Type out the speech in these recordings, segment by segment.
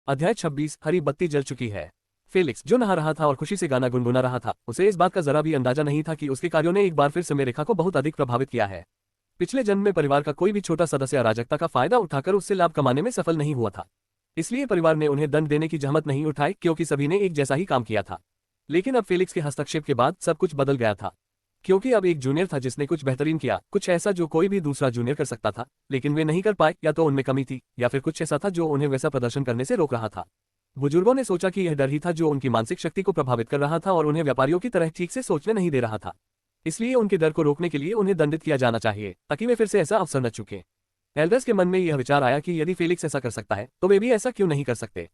अध्याय 26 हरी बत्ती जल चुकी है। फेलिक्स जो नहा रहा था और खुशी से गाना गुनगुना रहा था, उसे इस बात का जरा भी अंदाजा नहीं था कि उसके कार्यों ने एक बार फिर से रेखा को बहुत अधिक प्रभावित किया है। पिछले जन्म में परिवार का कोई भी छोटा सदस्य अराजकता का फायदा उठाकर उससे लाभ कमाने में सफल नहीं हुआ था। इसलिए परिवार ने उन्हें दंड देने की जहमत नहीं उठाई, क्योंकि सभी ने एक जैसा ही काम किया था। लेकिन अब फेलिक्स के हस्तक्षेप के बाद सब कुछ बदल गया था, क्योंकि अब एक जूनियर था जिसने कुछ बेहतरीन किया, कुछ ऐसा जो कोई भी दूसरा जूनियर कर सकता था, लेकिन वे नहीं कर पाए। या तो उनमें कमी थी, या फिर कुछ ऐसा था जो उन्हें वैसा प्रदर्शन करने से रोक रहा था। बुजुर्गों ने सोचा कि यह डर ही था जो उनकी मानसिक शक्ति को प्रभावित कर रहा था और उन्हें व्यापारियों की तरह ठीक से सोचने नहीं दे रहा था। इसलिए उनके डर को रोकने के लिए उन्हें दंडित किया जाना चाहिए, ताकि वे फिर से ऐसा अवसर न चूकें। एल्डर्स के मन में यह विचार आया कि यदि फेलिक्स ऐसा कर सकता है तो वे भी ऐसा क्यों नहीं कर सकते।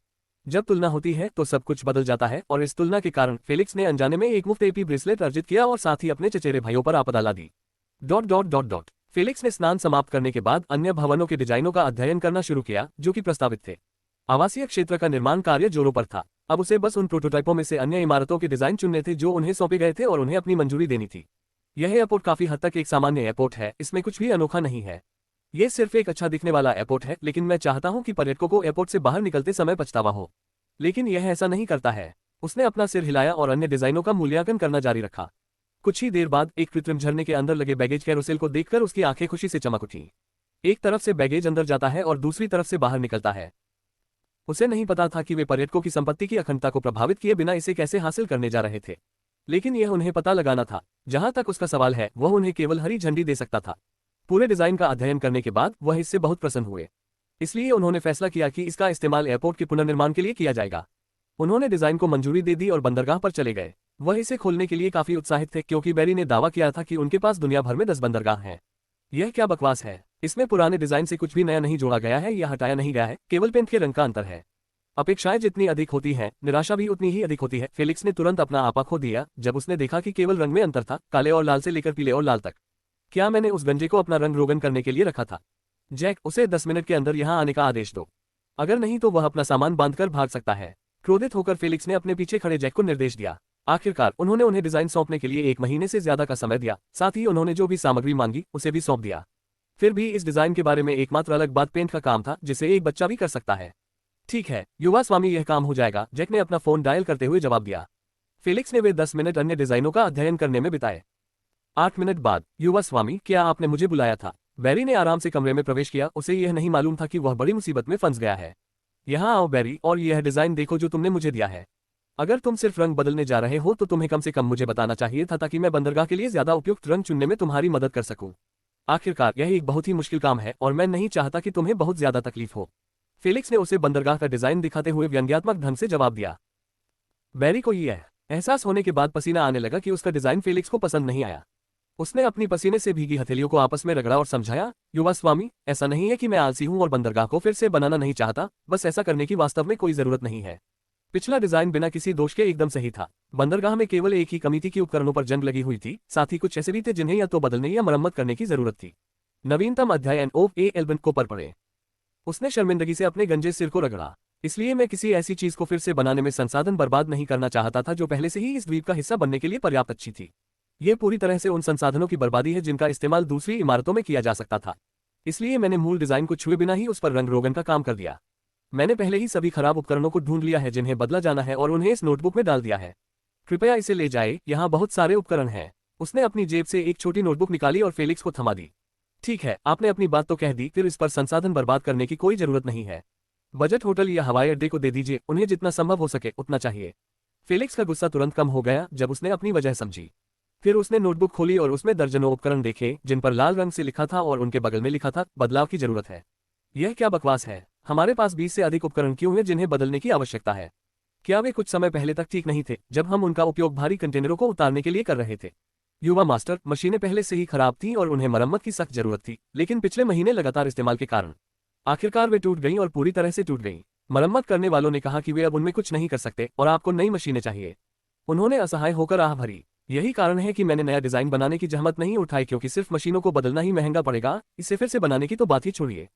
जब तुलना होती है तो सब कुछ बदल जाता है, और इस तुलना के कारण फेलिक्स ने अनजाने में एक मुफ्त एपी ब्रेसलेट अर्जित किया और साथ ही अपने चचेरे भाइयों पर आपदा ला दी। फेलिक्स ने स्नान समाप्त करने के बाद अन्य भवनों के डिजाइनों का अध्ययन करना शुरू किया जो कि प्रस्तावित थे। आवासीय क्षेत्र का निर्माण कार्य जोरों पर था। अब उसे बस उन प्रोटोटाइपों में से अन्य इमारतों के डिजाइन चुनने थे जो उन्हें सौंपे गए थे और उन्हें अपनी मंजूरी देनी थी। यह एयरपोर्ट काफी हद तक एक सामान्य एयरपोर्ट है, इसमें कुछ भी अनोखा नहीं है। यह सिर्फ एक अच्छा दिखने वाला एयरपोर्ट है, लेकिन मैं चाहता हूं कि पर्यटकों को एयरपोर्ट से बाहर निकलते समय पछतावा हो। लेकिन यह ऐसा नहीं करता है। उसने अपना सिर हिलाया और अन्य डिजाइनों का मूल्यांकन करना जारी रखा। कुछ ही देर बाद एक कृत्रिम झरने के अंदर लगे बैगेज कैरोसेल को देखकर उसकी आंखें खुशी से चमक उठी। एक तरफ से बैगेज अंदर जाता है और दूसरी तरफ से बाहर निकलता है। उसे नहीं पता था कि वे पर्यटकों की संपत्ति की अखंडता को प्रभावित किए बिना इसे कैसे हासिल करने जा रहे थे, लेकिन यह उन्हें पता लगाना था। जहां तक उसका सवाल है, वह उन्हें केवल हरी झंडी दे सकता था। पूरे डिजाइन का अध्ययन करने के बाद वह इससे बहुत प्रसन्न हुए, इसलिए उन्होंने फैसला किया कि इसका इस्तेमाल एयरपोर्ट के पुनर्निर्माण के लिए किया जाएगा। उन्होंने डिजाइन को मंजूरी दे दी और बंदरगाह पर चले गए। वह इसे खोलने के लिए काफी उत्साहित थे, क्योंकि बैरी ने दावा किया था कि उनके पास दुनिया भर में 10 बंदरगाह हैं। यह क्या बकवास है। इसमें पुराने डिजाइन से कुछ भी नया नहीं जोड़ा गया है या हटाया नहीं गया है, केवल पेंट के रंग का अंतर है। अपेक्षाएं जितनी अधिक होती हैं, निराशा भी उतनी ही अधिक होती है। फेलिक्स ने तुरंत अपना आपा खो दिया जब उसने देखा कि केवल रंग में अंतर था, काले और लाल से लेकर पीले और लाल तक। क्या मैंने उस गंजे को अपना रंग रोगन करने के लिए रखा था? जैक, उसे 10 मिनट के अंदर यहां आने का आदेश दो। अगर नहीं तो वह अपना सामान बांधकर भाग सकता है। क्रोधित होकर फेलिक्स ने अपने पीछे खड़े जैक को निर्देश दिया। आखिरकार उन्होंने उन्हें डिजाइन सौंपने के लिए 1 महीने से ज्यादा का समय दिया। साथ ही उन्होंने जो भी सामग्री मांगी उसे भी सौंप दिया। फिर भी इस डिजाइन के बारे में एकमात्र अलग बात पेंट का काम था, जिसे एक बच्चा भी कर सकता है। ठीक है युवा स्वामी, यह काम हो जाएगा, जैक ने अपना फोन डायल करते हुए जवाब दिया। फेलिक्स ने वे 10 मिनट अन्य डिजाइनों का अध्ययन करने में बिताए। 8 मिनट बाद, युवा स्वामी, क्या आपने मुझे बुलाया था? बैरी ने आराम से कमरे में प्रवेश किया। उसे यह नहीं मालूम था कि वह बड़ी मुसीबत में फंस गया है। यहाँ आओ बैरी, और यह डिजाइन देखो जो तुमने मुझे दिया है। अगर तुम सिर्फ रंग बदलने जा रहे हो तो तुम्हें कम से कम मुझे बताना चाहिए था, ताकि मैं बंदरगाह के लिए ज्यादा उपयुक्त रंग चुनने में तुम्हारी मदद कर सकूं। आखिरकार यह एक बहुत ही मुश्किल काम है और मैं नहीं चाहता कि तुम्हें बहुत ज्यादा तकलीफ हो। फेलिक्स ने उसे बंदरगाह का डिजाइन दिखाते हुए व्यंग्यात्मक ढंग से जवाब दिया। बैरी को यह एहसास होने के बाद पसीना आने लगा कि उसका डिजाइन फेलिक्स को पसंद नहीं आया। उसने अपनी पसीने से भीगी हथेलियों को आपस में रगड़ा और समझाया, युवा स्वामी, ऐसा नहीं है कि मैं आलसी हूं और बंदरगाह को फिर से बनाना नहीं चाहता, बस ऐसा करने की वास्तव में कोई जरूरत नहीं है। पिछला डिजाइन बिना किसी दोष के एकदम सही था। बंदरगाह में केवल एक ही कमी थी कि उपकरणों पर जंग लगी हुई थी, साथ ही कुछ ऐसे भी थे जिन्हें या तो बदलने या मरम्मत करने की जरूरत थी। नवीनतम अध्याय NOAL को पढ़ें। उसने शर्मिंदगी से अपने गंजे सिर को रगड़ा। इसलिए मैं किसी ऐसी चीज को फिर से बनाने में संसाधन बर्बाद नहीं करना चाहता था जो पहले से ही इस द्वीप का हिस्सा बनने के लिए पर्याप्त अच्छी थी। ये पूरी तरह से उन संसाधनों की बर्बादी है जिनका इस्तेमाल दूसरी इमारतों में किया जा सकता था। इसलिए मैंने मूल डिजाइन को छुए बिना ही उस पर रंग रोगन का काम कर दिया। मैंने पहले ही सभी खराब उपकरणों को ढूंढ लिया है जिन्हें बदला जाना है और उन्हें इस नोटबुक में डाल दिया है। कृपया इसे ले जाए, यहाँ बहुत सारे उपकरण हैं। उसने अपनी जेब से एक छोटी नोटबुक निकाली और फेलिक्स को थमा दी। ठीक है, आपने अपनी बात तो कह दी, फिर इस पर संसाधन बर्बाद करने की कोई जरूरत नहीं है। बजट होटल या हवाई अड्डे को दे दीजिए, उन्हें जितना संभव हो सके उतना चाहिए। फेलिक्स का गुस्सा तुरंत कम हो गया जब उसने अपनी वजह समझी। फिर उसने नोटबुक खोली और उसमें दर्जनों उपकरण देखे जिन पर लाल रंग से लिखा था और उनके बगल में लिखा था, बदलाव की जरूरत है। यह क्या बकवास है? हमारे पास 20 से अधिक उपकरण क्यों हैं जिन्हें बदलने की आवश्यकता है? क्या वे कुछ समय पहले तक ठीक नहीं थे जब हम उनका उपयोग भारी कंटेनरों को उतारने के लिए कर रहे थे? युवा मास्टर, मशीनें पहले से ही खराब थीं और उन्हें मरम्मत की सख्त जरूरत थी, लेकिन पिछले महीने लगातार इस्तेमाल के कारण आखिरकार वे टूट गईं और पूरी तरह से टूट गईं। मरम्मत करने वालों ने कहा कि वे अब उनमें कुछ नहीं कर सकते और आपको नई मशीनें चाहिए। उन्होंने असहाय होकर आह भरी। यही कारण है कि मैंने नया डिजाइन बनाने की जहमत नहीं उठाई, क्योंकि सिर्फ मशीनों को बदलना ही महंगा पड़ेगा। इसे फिर से बनाने की तो बात ही छोड़िए।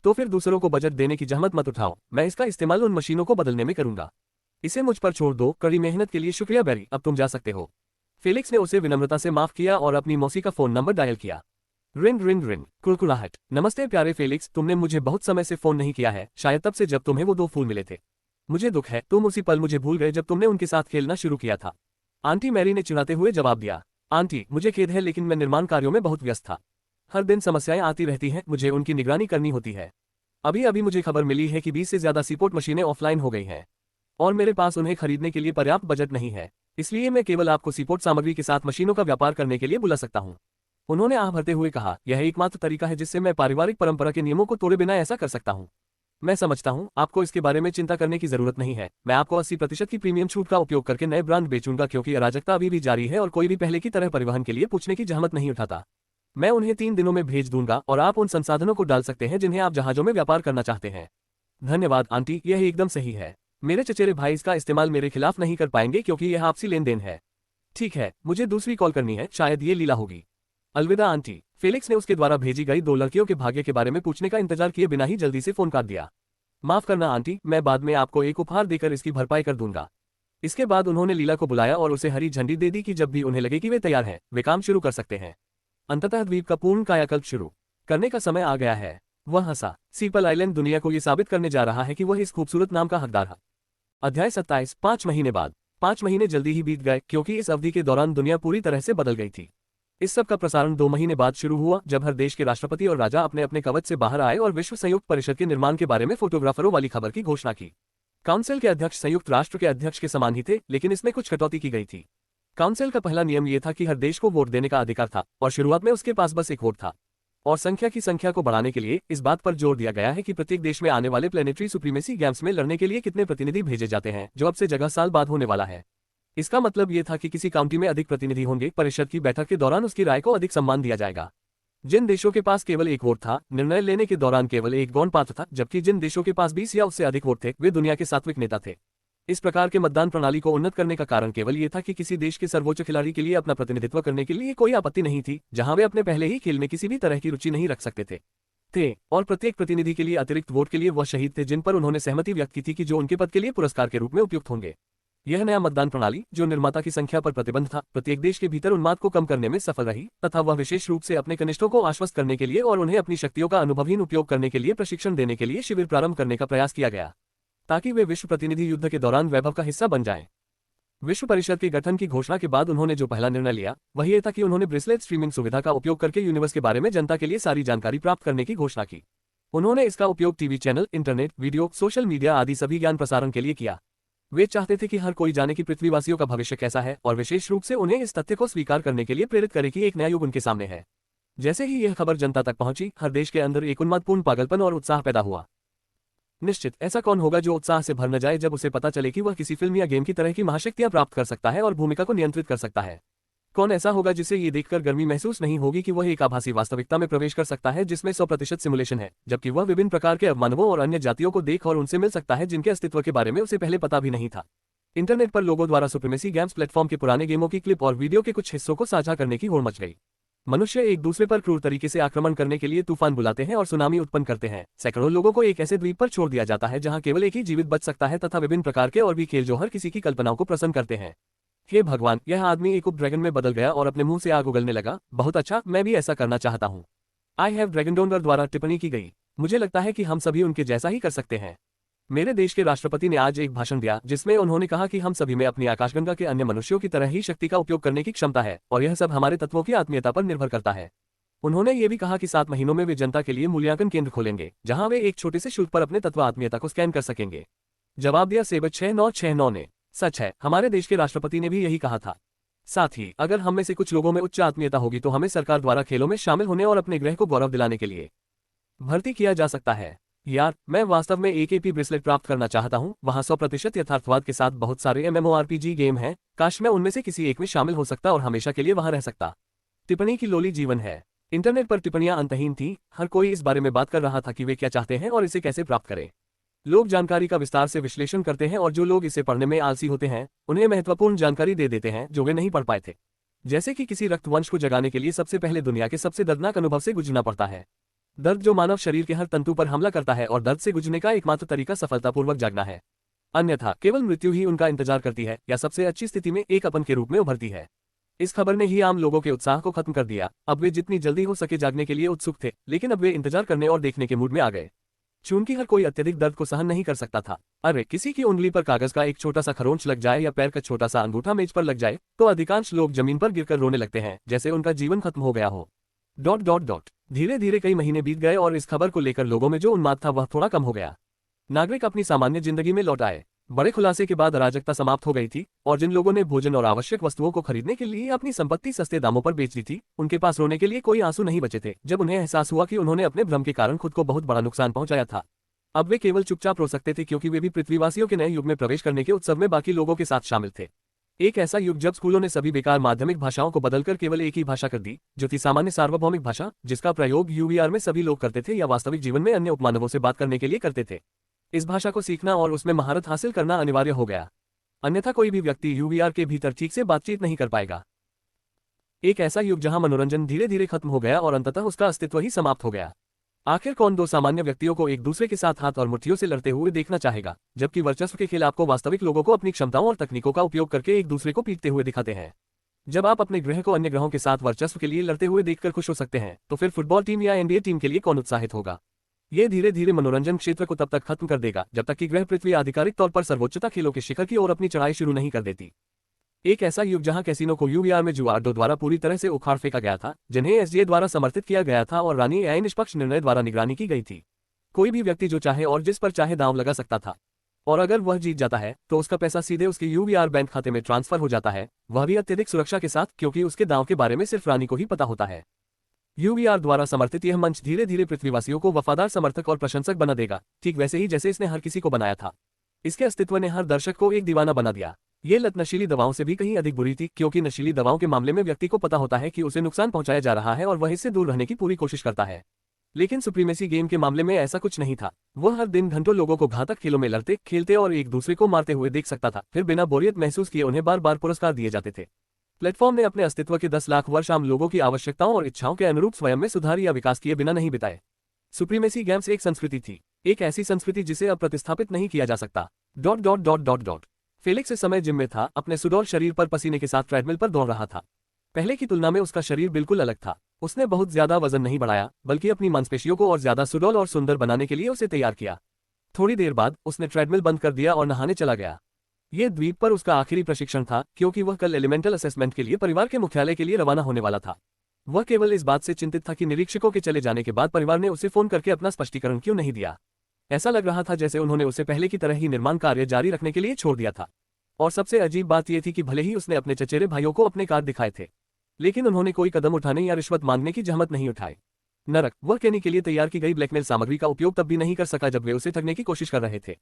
तो फिर दूसरों को बजट देने की जहमत मत उठाओ, मैं इसका इस्तेमाल उन मशीनों को बदलने में करूंगा। इसे मुझ पर छोड़ दो। कड़ी मेहनत के लिए शुक्रिया बैरी, अब तुम जा सकते हो। फेलिक्स ने उसे विनम्रता से माफ किया और अपनी मौसी का फोन नंबर डायल किया। रिंग रिंग रिंग, कुड़कुड़ाहट। नमस्ते प्यारे फेलिक्स, तुमने मुझे बहुत समय से फोन नहीं किया है, शायद तब से जब तुम्हें वो 2 फूल मिले थे। मुझे दुख है, तुम उसी पल मुझे भूल गए जब तुमने उनके साथ खेलना शुरू किया था। आंटी मैरी ने चिढ़ाते हुए जवाब दिया। आंटी, मुझे खेद है लेकिन मैं निर्माण कार्यों में बहुत व्यस्त था। हर दिन समस्याएं आती रहती हैं, मुझे उनकी निगरानी करनी होती है। अभी अभी मुझे खबर मिली है कि 20 से ज्यादा सीपोर्ट मशीनें ऑफलाइन हो गई हैं और मेरे पास उन्हें खरीदने के लिए पर्याप्त बजट नहीं है। इसलिए मैं केवल आपको सीपोर्ट सामग्री के साथ मशीनों का व्यापार करने के लिए बुला सकता हूं। उन्होंने आह भरते हुए कहा, यह एकमात्र तरीका है जिससे मैं पारिवारिक परंपरा के नियमों को तोड़े बिना ऐसा कर सकता हूं। मैं समझता हूं, आपको इसके बारे में चिंता करने की जरूरत नहीं है। मैं आपको 80% की प्रीमियम छूट का उपयोग करके नए ब्रांड बेचूंगा क्योंकि अराजकता अभी भी जारी है और कोई भी पहले की तरह परिवहन के लिए पूछने की जहमत नहीं उठाता। मैं उन्हें 3 दिनों में भेज दूंगा और आप उन संसाधनों को डाल सकते हैं जिन्हें आप जहाजों में व्यापार करना चाहते हैं। धन्यवाद आंटी, यह एकदम सही है। मेरे चचेरे भाई इसका इस्तेमाल मेरे खिलाफ नहीं कर पाएंगे क्योंकि यह आपसी लेन देन है। ठीक है, मुझे दूसरी कॉल करनी है, शायद ये लीला होगी। अलविदा आंटी। फेलिक्स ने उसके द्वारा भेजी गई 2 लड़कियों के भाग्य के बारे में पूछने का इंतजार किए बिना ही जल्दी से फोन काट दिया। माफ करना आंटी, मैं बाद में आपको एक उपहार देकर इसकी भरपाई कर दूंगा। इसके बाद उन्होंने लीला को बुलाया और उसे हरी झंडी दे दी कि जब भी उन्हें लगे कि वे तैयार हैं, वे काम शुरू कर सकते हैं। अंततः द्वीप का पूर्ण कायाकल्प शुरू करने का समय आ गया है। वह हंसा। सीपल आइलैंड दुनिया को यह साबित करने जा रहा है कि वह इस खूबसूरत नाम का हकदार है। अध्याय 27। 5 महीने बाद। 5 महीने जल्दी ही बीत गए क्योंकि इस अवधि के दौरान दुनिया पूरी तरह से बदल गई थी। इस सब का प्रसारण 2 महीने बाद शुरू हुआ जब हर देश के राष्ट्रपति और राजा अपने अपने कवच से बाहर आए और विश्व संयुक्त परिषद के निर्माण के बारे में फोटोग्राफरों वाली खबर की घोषणा की। काउंसिल के अध्यक्ष संयुक्त राष्ट्र के अध्यक्ष के समान ही थे, लेकिन इसमें कुछ कटौती की गई थी। काउंसिल का पहला नियम यह था कि हर देश को वोट देने का अधिकार था और शुरुआत में उसके पास बस एक वोट था। और संख्या की संख्या को बढ़ाने के लिए इस बात पर जोर दिया गया है कि प्रत्येक देश में आने वाले प्लेनेटरी सुप्रीमेसी गेम्स में लड़ने के लिए कितने प्रतिनिधि भेजे जाते हैं, जो अब से जगह साल बाद होने वाला है। इसका मतलब यह था कि किसी काउंटी में अधिक प्रतिनिधि होंगे, परिषद की बैठक के दौरान उसकी राय को अधिक सम्मान दिया जाएगा। जिन देशों के पास केवल एक वोट था, निर्णय लेने के दौरान केवल एक गौण पात्र था, जबकि जिन देशों के पास 20 या उससे अधिक वोट थे, वे दुनिया के सात्विक नेता थे। इस प्रकार के मतदान प्रणाली को उन्नत करने का कारण केवल ये था कि किसी देश के सर्वोच्च खिलाड़ी के लिए अपना प्रतिनिधित्व करने के लिए कोई आपत्ति नहीं थी, जहां वे अपने पहले ही खेल में किसी भी तरह की रुचि नहीं रख सकते थे। और प्रत्येक प्रतिनिधि के लिए अतिरिक्त वोट के लिए वह शहीद थे जिन पर उन्होंने सहमति व्यक्त की थी कि जो उनके पद के लिए पुरस्कार के रूप में उपयुक्त होंगे। यह नया मतदान प्रणाली, जो निर्माता की संख्या पर प्रतिबंध था, प्रत्येक देश के भीतर उन्माद को कम करने में सफल रही तथा वह विशेष रूप से अपने कनिष्ठों को आश्वस्त करने के लिए और उन्हें अपनी शक्तियों का अनुभवहीन उपयोग करने के लिए प्रशिक्षण देने के लिए शिविर प्रारंभ करने का प्रयास किया गया, ताकि वे विश्व प्रतिनिधि युद्ध के दौरान वैभव का हिस्सा बन जाएं। विश्व परिषद के गठन की घोषणा के बाद उन्होंने जो पहला निर्णय लिया वह यह था कि उन्होंने ब्रेसलेट स्ट्रीमिंग सुविधा का उपयोग करके यूनिवर्स के बारे में जनता के लिए सारी जानकारी प्राप्त करने की घोषणा की। उन्होंने इसका उपयोग TV channel, internet, video, social media आदि सभी ज्ञान प्रसारण के लिए किया। वे चाहते थे कि हर कोई जाने कि पृथ्वीवासियों का भविष्य कैसा है और विशेष रूप से उन्हें इस तथ्य को स्वीकार करने के लिए प्रेरित करे कि एक नया युग उनके सामने है। जैसे ही यह खबर जनता तक पहुंची, हर देश के अंदर एक उन्मादपूर्ण पागलपन और उत्साह पैदा हुआ। निश्चित, ऐसा कौन होगा जो उत्साह से भर न जाए जब उसे पता चले कि वह किसी फिल्म या गेम की तरह की महाशक्तियां प्राप्त कर सकता है और भूमिका को नियंत्रित कर सकता है। कौन ऐसा होगा जिसे ये देखकर गर्मी महसूस नहीं होगी कि वह एक आभासी वास्तविकता में प्रवेश कर सकता है जिसमें 100% सिमुलेशन है, जबकि वह विभिन्न प्रकार के अवमानवों और अन्य जातियों को देख और उनसे मिल सकता है जिनके अस्तित्व के बारे में उसे पहले पता भी नहीं था। इंटरनेट पर लोगों द्वारा सुप्रीमेसी गेम्स प्लेटफॉर्म के पुराने गेमों की क्लिप और वीडियो के कुछ हिस्सों को साझा करने की होड़ मच गई। मनुष्य एक दूसरे पर क्रूर तरीके से आक्रमण करने के लिए तूफान बुलाते हैं और सुनामी उत्पन्न करते हैं। सैकड़ों लोगों को एक ऐसे द्वीप पर छोड़ दिया जाता है जहां केवल एक ही जीवित बच सकता है तथा विभिन्न प्रकार के और भी खेल जो हर किसी की कल्पनाओं को प्रसन्न करते हैं। हे भगवान, यह आदमी एक उप ड्रैगन में बदल गया और अपने मुंह से आग उगलने लगा। बहुत अच्छा, मैं भी ऐसा करना चाहता हूँ। आई हैव ड्रैगन डोनर द्वारा टिप्पणी की गई। मुझे लगता है कि हम सभी उनके जैसा ही कर सकते हैं। मेरे देश के राष्ट्रपति ने आज एक भाषण दिया जिसमें उन्होंने कहा कि हम सभी में अपनी आकाशगंगा के अन्य मनुष्यों की तरह ही शक्ति का उपयोग करने की क्षमता है और यह सब हमारे तत्वों की आत्मीयता पर निर्भर करता है। उन्होंने ये भी कहा कि 7 महीनों में वे जनता के लिए मूल्यांकन केंद्र खोलेंगे जहां वे एक छोटे से शुल्क पर अपने तत्व आत्मीयता को स्कैन कर सकेंगे। जवाब दिया सेब 6969 ने। सच है, हमारे देश के राष्ट्रपति ने भी यही कहा था। साथ ही अगर हम में से कुछ लोगों में उच्च आत्मीयता होगी तो हमें सरकार द्वारा खेलों में शामिल होने और अपने ग्रह को गौरव दिलाने के लिए भर्ती किया जा सकता है। यार, मैं वास्तव में एक एपी ब्रेसलेट प्राप्त करना चाहता हूं। वहां 100% यथार्थवाद के साथ बहुत सारे MMORPG गेम हैं। काश मैं उनमें से किसी एक में शामिल हो सकता और हमेशा के लिए वहां रह सकता। टिप्पणी की लोली जीवन है। इंटरनेट पर टिप्पणियां अंतहीन थी। हर कोई इस बारे में बात कर रहा था कि वे क्या चाहते हैं और इसे कैसे प्राप्त करें। लोग जानकारी का विस्तार से विश्लेषण करते हैं और जो लोग इसे पढ़ने में आलसी होते हैं उन्हें महत्वपूर्ण जानकारी दे देते हैं जो वे नहीं पढ़ पाए थे। जैसे कि किसी रक्तवंश को जगाने के लिए सबसे पहले दुनिया के सबसे दर्दनाक अनुभव से गुजरना पड़ता है। दर्द जो मानव शरीर के हर तंतु पर हमला करता है और दर्द से गुजरने का एकमात्र तरीका सफलतापूर्वक जागना है। अन्यथा केवल मृत्यु ही उनका इंतजार करती है या सबसे अच्छी स्थिति में एक अपन के रूप में उभरती है। इस खबर ने ही आम लोगों के उत्साह को खत्म कर दिया। अब वे जितनी जल्दी हो सके जागने के लिए उत्सुक थे, लेकिन अब वे इंतजार करने और देखने के मूड में आ गए। चूंकि हर कोई अत्यधिक दर्द को सहन नहीं कर सकता था। अरे किसी की उंगली पर कागज का एक छोटा सा खरोंच लग जाए या पैर का छोटा सा अंगूठा मेज पर लग जाए तो अधिकांश लोग जमीन पर गिरकर रोने लगते हैं, जैसे उनका जीवन खत्म हो गया हो। धीरे धीरे कई महीने बीत गए और इस खबर को लेकर लोगों में जो उन्माद था वह थोड़ा कम हो गया। नागरिक अपनी सामान्य जिंदगी में लौट आए। बड़े खुलासे के बाद अराजकता समाप्त हो गई थी और जिन लोगों ने भोजन और आवश्यक वस्तुओं को खरीदने के लिए अपनी संपत्ति सस्ते दामों पर बेच दी थी, उनके पास रोने के लिए कोई आंसू नहीं बचे थे जब उन्हें एहसास हुआ कि उन्होंने अपने भ्रम के कारण खुद को बहुत बड़ा नुकसान पहुंचाया था। अब वे केवल चुपचाप रो सकते थे क्योंकि वे भी पृथ्वीवासियों के नए युग में प्रवेश करने के उत्सव में बाकी लोगों के साथ शामिल थे। एक ऐसा युग जब स्कूलों ने सभी बेकार माध्यमिक भाषाओं को बदलकर केवल एक ही भाषा कर दी, जो थी सामान्य सार्वभौमिक भाषा, जिसका प्रयोग यूवीआर में सभी लोग करते थे या वास्तविक जीवन में अन्य उपमानवों से बात करने के लिए करते थे। इस भाषा को सीखना और उसमें महारत हासिल करना अनिवार्य हो गया, अन्यथा कोई भी व्यक्ति यूवीआर के भीतर ठीक से बातचीत नहीं कर पाएगा। एक ऐसा युग जहां मनोरंजन धीरे धीरे खत्म हो गया और अंततः उसका अस्तित्व ही समाप्त हो गया। आखिर कौन दो सामान्य व्यक्तियों को एक दूसरे के साथ हाथ और मुट्ठियों से लड़ते हुए देखना चाहेगा, जबकि वर्चस्व के खिलाफ को वास्तविक लोगों को अपनी क्षमताओं और तकनीकों का उपयोग करके एक दूसरे को पीटते हुए दिखाते हैं। जब आप अपने ग्रह को अन्य ग्रहों के साथ वर्चस्व के लिए लड़ते हुए देखकर खुश हो सकते हैं, तो फिर फुटबॉल टीम या एनबीए टीम के लिए कौन उत्साहित होगा। ये धीरे धीरे मनोरंजन क्षेत्र को तब तक खत्म कर देगा जब तक कि ग्रह पृथ्वी आधिकारिक तौर पर सर्वोच्चता खेलों के शिखर की ओर अपनी चढ़ाई शुरू नहीं कर देती। एक ऐसा युग जहां कैसीनो को यूवीआर में जुआ अड्डों द्वारा पूरी तरह से उखाड़ फेंका गया था, जिन्हें एसडीए द्वारा समर्थित किया गया था और रानी एआई निष्पक्ष निर्णय द्वारा निगरानी की गई थी। कोई भी व्यक्ति जो चाहे और जिस पर चाहे दांव लगा सकता था, और अगर वह जीत जाता है तो उसका पैसा सीधे उसके यूवीआर बैंक खाते में ट्रांसफर हो जाता है, वह भी अत्यधिक सुरक्षा के साथ, क्योंकि उसके दांव के बारे में सिर्फ रानी को ही पता होता है। यूवीआर द्वारा समर्थित यह मंच धीरे धीरे पृथ्वीवासियों को वफादार समर्थक और प्रशंसक बना देगा, ठीक वैसे ही जैसे इसने हर किसी को बनाया था। इसके अस्तित्व ने हर दर्शक को एक दीवाना बना दिया। ये लत नशीली दवाओं से भी कहीं अधिक बुरी थी, क्योंकि नशीली दवाओं के मामले में व्यक्ति को पता होता है कि उसे नुकसान पहुंचाया जा रहा है और वह इससे दूर रहने की पूरी कोशिश करता है। लेकिन सुप्रीमेसी गेम के मामले में ऐसा कुछ नहीं था। वह हर दिन घंटों लोगों को घातक खेलों में लड़ते, खेलते और एक दूसरे को मारते हुए देख सकता था, फिर बिना बोरियत महसूस किए उन्हें बार बार पुरस्कार दिए जाते थे। प्लेटफॉर्म ने अपने अस्तित्व के 10 लाख वर्ष आम लोगों की आवश्यकताओं और इच्छाओं के अनुरूप स्वयं में सुधार या विकास किए बिना नहीं बिताए। सुप्रीमेसी गेम्स एक संस्कृति थी, एक ऐसी संस्कृति जिसे अब प्रतिस्थापित नहीं किया जा सकता। फेलिक्स इस समय जिम में था, अपने सुडौल शरीर पर पसीने के साथ ट्रेडमिल पर दौड़ रहा था। पहले की तुलना में उसका शरीर बिल्कुल अलग था। उसने बहुत ज्यादा वजन नहीं बढ़ाया, बल्कि अपनी मांसपेशियों को और ज्यादा सुडौल और सुंदर बनाने के लिए उसे तैयार किया। थोड़ी देर बाद उसने ट्रेडमिल बंद कर दिया और नहाने चला गया। यह द्वीप पर उसका आखिरी प्रशिक्षण था, क्योंकि वह कल एलिमेंटल असेसमेंट के लिए परिवार के मुख्यालय के लिए रवाना होने वाला था। वह केवल इस बात से चिंतित था कि निरीक्षकों के चले जाने के बाद परिवार ने उसे फोन करके अपना स्पष्टीकरण क्यों नहीं दिया। ऐसा लग रहा था जैसे उन्होंने उसे पहले की तरह ही निर्माण कार्य जारी रखने के लिए छोड़ दिया था। और सबसे अजीब बात यह थी कि भले ही उसने अपने चचेरे भाइयों को अपने कार्ड दिखाए थे, लेकिन उन्होंने कोई कदम उठाने या रिश्वत मांगने की जहमत नहीं उठाई। नरक, वह केनी के लिए तैयार की गई ब्लैकमेल सामग्री का उपयोग तब भी नहीं कर सका जब वे उसे ठगने की कोशिश कर रहे थे।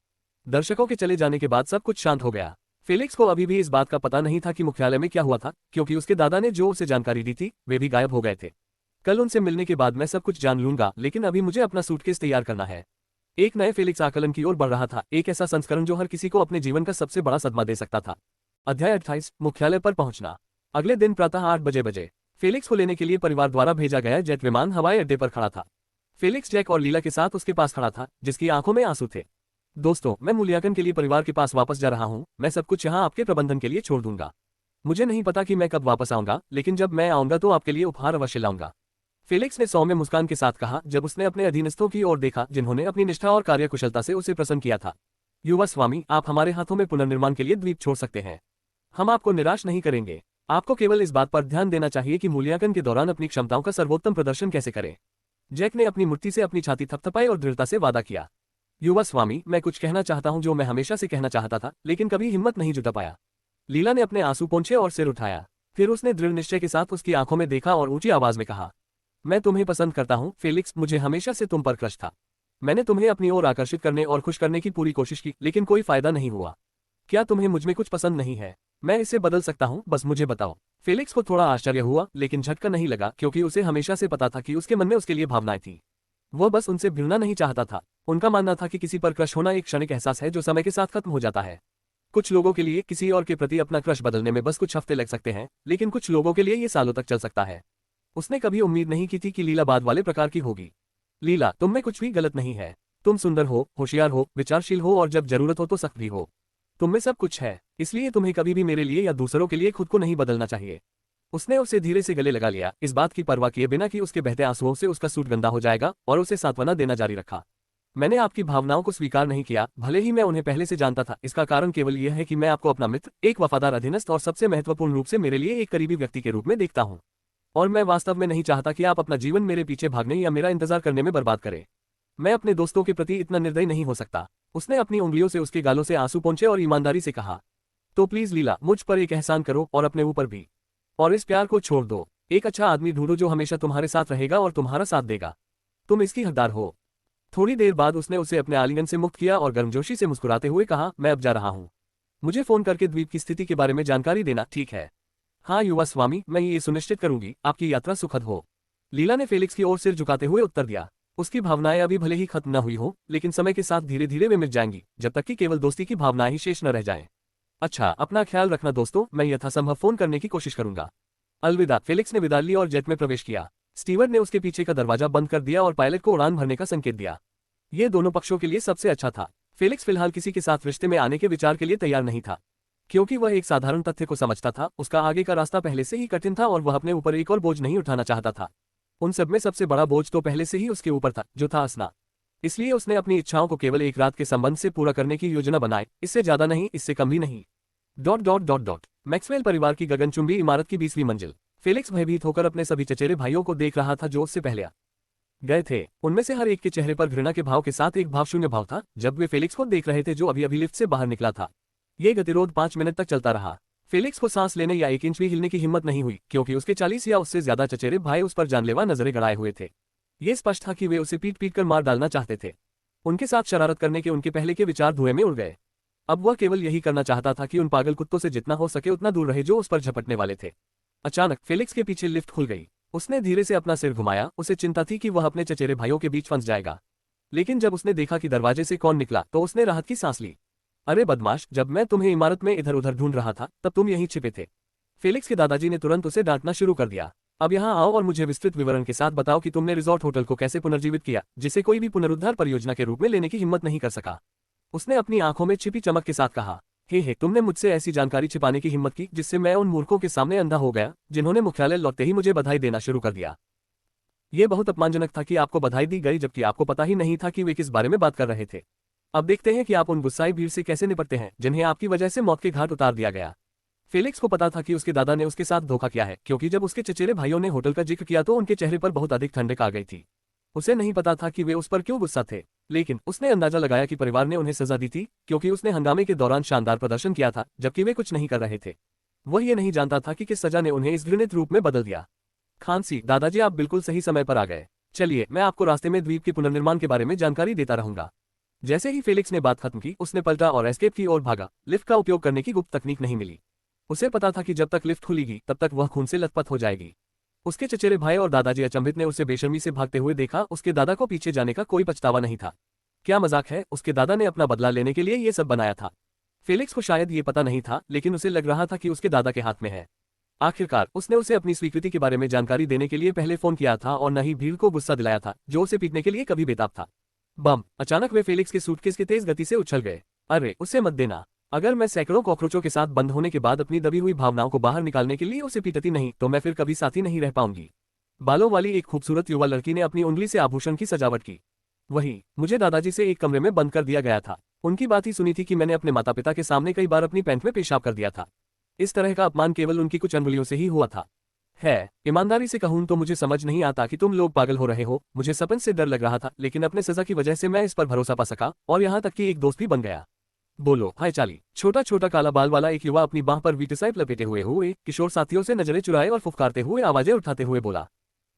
दर्शकों के चले जाने के बाद सब कुछ शांत हो गया। फेलिक्स को अभी भी इस बात का पता नहीं था कि मुख्यालय में क्या हुआ था, क्योंकि उसके दादा ने जो उसे जानकारी दी थी वे भी गायब हो गए थे। कल उनसे मिलने के बाद मैं सब कुछ जान लूंगा, लेकिन अभी मुझे अपना सूटकेस तैयार करना है। एक नए फेलिक्स आकलन की ओर बढ़ रहा था, एक ऐसा संस्करण जो हर किसी को अपने जीवन का सबसे बड़ा सदमा दे सकता था। अध्याय 28, मुख्यालय पर पहुंचना। अगले दिन प्रातः 8 बजे फेलिक्स को लेने के लिए परिवार द्वारा भेजा गया जेट विमान हवाई अड्डे पर खड़ा था। फेलिक्स जैक और लीला के साथ उसके पास खड़ा था, जिसकी आंखों में आंसू थे। दोस्तों, मैं मूल्यांकन के लिए परिवार के पास वापस जा रहा हूं। मैं सब कुछ यहां आपके प्रबंधन के लिए छोड़ दूंगा। मुझे नहीं पता कि मैं कब वापस आऊंगा, लेकिन जब मैं आऊंगा तो आपके लिए उपहार अवश्य लाऊंगा। फेलिक्स ने सौम्य मुस्कान के साथ कहा, जब उसने अपने अधीनस्थों की ओर देखा जिन्होंने अपनी निष्ठा और कार्यकुशलता से उसे प्रसन्न किया था। युवा स्वामी, आप हमारे हाथों में पुनर्निर्माण के लिए द्वीप छोड़ सकते हैं। हम आपको निराश नहीं करेंगे। आपको केवल इस बात पर ध्यान देना चाहिए कि मूल्यांकन के दौरान अपनी क्षमताओं का सर्वोत्तम प्रदर्शन कैसे करें। जैक ने अपनी मुट्ठी से अपनी छाती थपथपाई और दृढ़ता से वादा किया। युवा स्वामी, मैं कुछ कहना चाहता हूं जो मैं हमेशा से कहना चाहता था, लेकिन कभी हिम्मत नहीं जुटा पाया। लीला ने अपने आंसू पोंछे और सिर उठाया। फिर उसने दृढ़ निश्चय के साथ उसकी आंखों में देखा और ऊंची आवाज में कहा, मैं तुम्हें पसंद करता हूं फेलिक्स। मुझे हमेशा से तुम पर क्रश था। मैंने तुम्हें अपनी ओर आकर्षित करने और खुश करने की पूरी कोशिश की, लेकिन कोई फायदा नहीं हुआ। क्या तुम्हें मुझमें कुछ पसंद नहीं है? मैं इसे बदल सकता हूं, बस मुझे बताओ। फेलिक्स को थोड़ा आश्चर्य हुआ, लेकिन झटका नहीं लगा, क्योंकि उसे हमेशा से पता था कि उसके मन में उसके लिए भावनाएं थी। वह बस उनसे भिड़ना नहीं चाहता था। उनका मानना था कि किसी पर क्रश होना एक क्षणिक एहसास है जो समय के साथ खत्म हो जाता है। कुछ लोगों के लिए किसी और के प्रति अपना क्रश बदलने में बस कुछ हफ्ते लग सकते हैं, लेकिन कुछ लोगों के लिए ये सालों तक चल सकता है। उसने कभी उम्मीद नहीं की थी कि लीला बाद वाले प्रकार की होगी। लीला, तुम में कुछ भी गलत नहीं है। तुम सुंदर हो, होशियार हो, विचारशील हो और जब जरूरत हो तो सख्त भी हो। तुम में सब कुछ है, इसलिए तुम्हें कभी भी मेरे लिए या दूसरों के लिए खुद को नहीं बदलना चाहिए। उसने उसे धीरे से गले लगा लिया, इस बात की परवाह किए बिना कि उसके बहते आंसुओं से उसका सूट गंदा हो जाएगा, और उसे सांत्वना देना जारी रखा। मैंने आपकी भावनाओं को स्वीकार नहीं किया, भले ही मैं उन्हें पहले से जानता था। इसका कारण केवल यह है कि मैं आपको अपना मित्र, एक वफादार अधीनस्थ और सबसे महत्वपूर्ण रूप से मेरे लिए एक करीबी व्यक्ति के रूप में देखता हूँ। और मैं वास्तव में नहीं चाहता कि आप अपना जीवन मेरे पीछे भागने या मेरा इंतजार करने में बर्बाद करें। मैं अपने दोस्तों के प्रति इतना निर्दयी नहीं हो सकता। उसने अपनी उंगलियों से उसके गालों से आंसू पोंछे और ईमानदारी से कहा, तो प्लीज लीला, मुझ पर एक एहसान करो और अपने ऊपर भी। और इस प्यार को छोड़ दो। एक अच्छा आदमी ढूंढो जो हमेशा तुम्हारे साथ रहेगा और तुम्हारा साथ देगा। तुम इसकी हकदार हो। थोड़ी देर बाद उसने उसे अपने आलिंगन से मुक्त किया और गर्मजोशी से मुस्कुराते हुए कहा, मैं अब जा रहा हूँ। मुझे फोन करके द्वीप की स्थिति के बारे में जानकारी देना, ठीक है? हाँ युवा स्वामी, मैं ये सुनिश्चित करूंगी आपकी यात्रा सुखद हो। लीला ने फेलिक्स की ओर सिर झुकाते हुए उत्तर दिया। उसकी भावनाएं अभी भले ही खत्म न हुई हो, लेकिन समय के साथ धीरे धीरे वे मिट जाएंगी, जब तक कि केवल दोस्ती की भावनाएं ही शेष न रह जाएं। अच्छा, अपना ख्याल रखना दोस्तों, मैं यथासंभव फोन करने की कोशिश करूंगा। अलविदा। फेलिक्स ने विदा ली और जेट में प्रवेश किया। स्टीवर्ड ने उसके पीछे का दरवाजा बंद कर दिया और पायलट को उड़ान भरने का संकेत दिया। ये दोनों पक्षों के लिए सबसे अच्छा था। फेलिक्स फिलहाल किसी के साथ रिश्ते में आने के विचार के लिए तैयार नहीं था, क्योंकि वह एक साधारण तथ्य को समझता था, उसका आगे का रास्ता पहले से ही कठिन था और वह अपने ऊपर एक और बोझ नहीं उठाना चाहता था। उन सब में सबसे बड़ा बोझ तो पहले से ही उसके ऊपर था, जो था हंसना। इसलिए उसने अपनी इच्छाओं को केवल एक रात के संबंध से पूरा करने की योजना बनाई, इससे ज्यादा नहीं, इससे कम भी नहीं। मैक्सवेल परिवार की गगनचुंबी इमारत की 20वीं मंजिल। फेलिक्स भयभीत होकर अपने सभी चचेरे भाइयों को देख रहा था जो उससे पहले गए थे। उनमें से हर एक के चेहरे पर घृणा के भाव के साथ एक भावशून्य भाव था जब वे फेलिक्स को देख रहे थे जो अभी अभी लिफ्ट से बाहर निकला था। ये गतिरोध 5 मिनट तक चलता रहा। फेलिक्स को सांस लेने या 1 इंच भी हिलने की हिम्मत नहीं हुई, क्योंकि उसके 40 या उससे ज्यादा चचेरे भाई उस पर जानलेवा नजरें गड़ाए हुए थे। ये स्पष्ट था कि वे उसे पीट पीट कर मार डालना चाहते थे। उनके साथ शरारत करने के उनके पहले के विचार धुएं में उड़ गए। अब वह केवल यही करना चाहता था कि उन पागल कुत्तों से जितना हो सके उतना दूर रहे जो उस पर झपटने वाले थे। अचानक फेलिक्स के पीछे लिफ्ट खुल गई। उसने धीरे से अपना सिर घुमाया, उसे चिंता थी कि वह अपने चचेरे भाइयों के बीच फंस जाएगा। लेकिन जब उसने देखा कि दरवाजे से कौन निकला तो उसने राहत की सांस ली। अरे बदमाश, जब मैं तुम्हें इमारत में इधर उधर ढूंढ रहा था तब तुम यहीं छिपे थे। फेलिक्स के दादाजी ने तुरंत उसे डांटना शुरू कर दिया। अब यहाँ आओ और मुझे विस्तृत विवरण के साथ बताओ कि तुमने रिजॉर्ट होटल को कैसे पुनर्जीवित किया, जिसे कोई भी पुनरुद्धार परियोजना के रूप में लेने की हिम्मत नहीं कर सका। उसने अपनी आंखों में छिपी चमक के साथ कहा, हे तुमने मुझसे ऐसी जानकारी छिपाने की हिम्मत की जिससे मैं उन मूर्खों के सामने अंधा हो गया जिन्होंने मुख्यालय लौटते ही मुझे बधाई देना शुरू कर दिया। यह बहुत अपमानजनक था कि आपको बधाई दी गई जबकि आपको पता ही नहीं था कि वे किस बारे में बात कर रहे थे। अब देखते हैं कि आप उन गुस्साई भीड़ से कैसे निपटते हैं जिन्हें आपकी वजह से मौत के घाट उतार दिया गया। फेलिक्स को पता था कि उसके दादा ने उसके साथ धोखा किया है, क्योंकि जब उसके चचेरे भाइयों ने होटल का जिक्र किया तो उनके चेहरे पर बहुत अधिक ठंडक आ गई थी। उसे नहीं पता था कि वे उस पर क्यों गुस्सा थे, लेकिन उसने अंदाजा लगाया कि परिवार ने उन्हें सजा दी थी क्योंकि उसने हंगामे के दौरान शानदार प्रदर्शन किया था जबकि वे कुछ नहीं कर रहे थे। वह ये नहीं जानता था कि किस सजा ने उन्हें इस घृणित रूप में बदल दिया। खांसी, दादाजी आप बिल्कुल सही समय पर आ गए। चलिए, मैं आपको रास्ते में द्वीप के पुनर्निर्माण के बारे में जानकारी देता रहूंगा। जैसे ही फेलिक्स ने बात खत्म की उसने पलटा और एस्केप की ओर भागा। लिफ्ट का उपयोग करने की गुप्त तकनीक नहीं मिली। उसे पता था कि जब तक लिफ्ट खुलेगी तब तक वह खून से लथपथ हो जाएगी। उसके चचेरे भाई और दादाजी अचंभित ने उसे बेशर्मी से भागते हुए देखा। उसके दादा को पीछे जाने का कोई पछतावा नहीं था। क्या मजाक है, उसके दादा ने अपना बदला लेने के लिए ये सब बनाया था। फेलिक्स को शायद ये पता नहीं था, लेकिन उसे लग रहा था कि उसके दादा के हाथ में है। आखिरकार उसने उसे अपनी स्वीकृति के बारे में जानकारी देने के लिए पहले फोन किया था और न ही भीड़ को गुस्सा दिलाया था जो उसे पीटने के लिए कभी बेताब था। बम! अचानक वे फेलिक्स के सूटकेस के तेज गति से उछल गए। अरे उसे मत देना। अगर मैं सैकड़ों कॉकरोचों के साथ बंद होने के बाद अपनी दबी हुई भावनाओं को बाहर निकालने के लिए उसे पीटती नहीं तो मैं फिर कभी साथी नहीं रह पाऊंगी। बालों वाली एक खूबसूरत युवा लड़की ने अपनी उंगली से आभूषण की सजावट की। वही, मुझे दादाजी से एक कमरे में बंद कर दिया गया था। उनकी बात ही सुनी थी कि मैंने अपने माता पिता के सामने कई बार अपनी पैंट में पेशाब कर दिया था। इस तरह का अपमान केवल उनकी कुछ अंगुलियों से ही हुआ था। ईमानदारी से कहूं तो मुझे समझ नहीं आता कि तुम लोग पागल हो रहे हो। मुझे सपन से डर लग रहा था, लेकिन अपने सजा की वजह से मैं इस पर भरोसा पा सका और यहाँ तक कि एक दोस्त भी बन गया। बोलो हाय चाली। छोटा छोटा काला बाल वाला एक युवा अपनी बाह पर वीटिसाइप लपेटे हुए किशोर साथियों से नजरें चुराए और फुफकारते हुए आवाजें उठाते हुए बोला।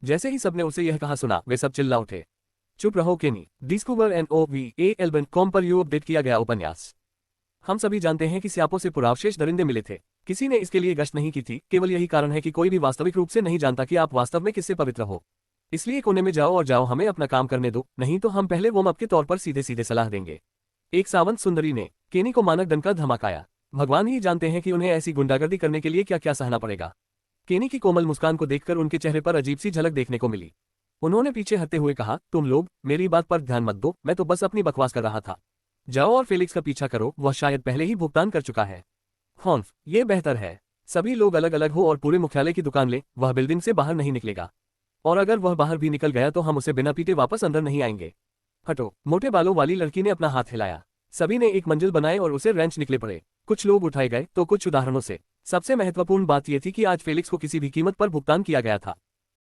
जैसे ही सबने उसे यह कहा सुना वे सब चिल्ला उठे। चुप रहो केनी। डिस्कवर NOVA-Album.com पर अपडेट किया गया उपन्यास। हम सभी जानते हैं कि स्यापों से पुरावशेष दरिंदे मिले थे। किसी ने इसके लिए गश्त नहीं की थी, केवल यही कारण है कि कोई भी वास्तविक रूप से नहीं जानता कि आप वास्तव में किससे पवित्र हो। इसलिए कोने में जाओ और जाओ, हमें अपना काम करने दो, नहीं तो हम पहले वार्म अप के तौर पर सीधे सीधे सलाह देंगे। एक सावंत सुंदरी ने केनी को मानक डंका धमकाया। भगवान ही जानते हैं कि उन्हें ऐसी गुंडागर्दी करने के लिए क्या क्या सहना पड़ेगा। केनी की कोमल मुस्कान को देखकर उनके चेहरे पर अजीब सी झलक देखने को मिली। उन्होंने पीछे हटते हुए कहा, तुम लोग मेरी बात पर ध्यान मत दो, मैं तो बस अपनी बकवास कर रहा था। जाओ और फेलिक्स का पीछा करो, वह शायद पहले ही भुगतान कर चुका है। हॉन्फ, ये बेहतर है। सभी लोग अलग अलग हो और पूरे मुख्यालय की दुकान ले। वह बिल्डिंग से बाहर नहीं निकलेगा, और अगर वह बाहर भी निकल गया तो हम उसे बिना पीटे वापस अंदर नहीं आएंगे। हटो। मोटे बालों वाली लड़की ने अपना हाथ हिलाया। सभी ने एक मंजिल बनाए और उसे रेंच निकले पड़े। कुछ लोग उठाए गए तो कुछ उदाहरणों से। सबसे महत्वपूर्ण बात यह थी कि आज फेलिक्स को किसी भी कीमत पर भुगतान किया गया था।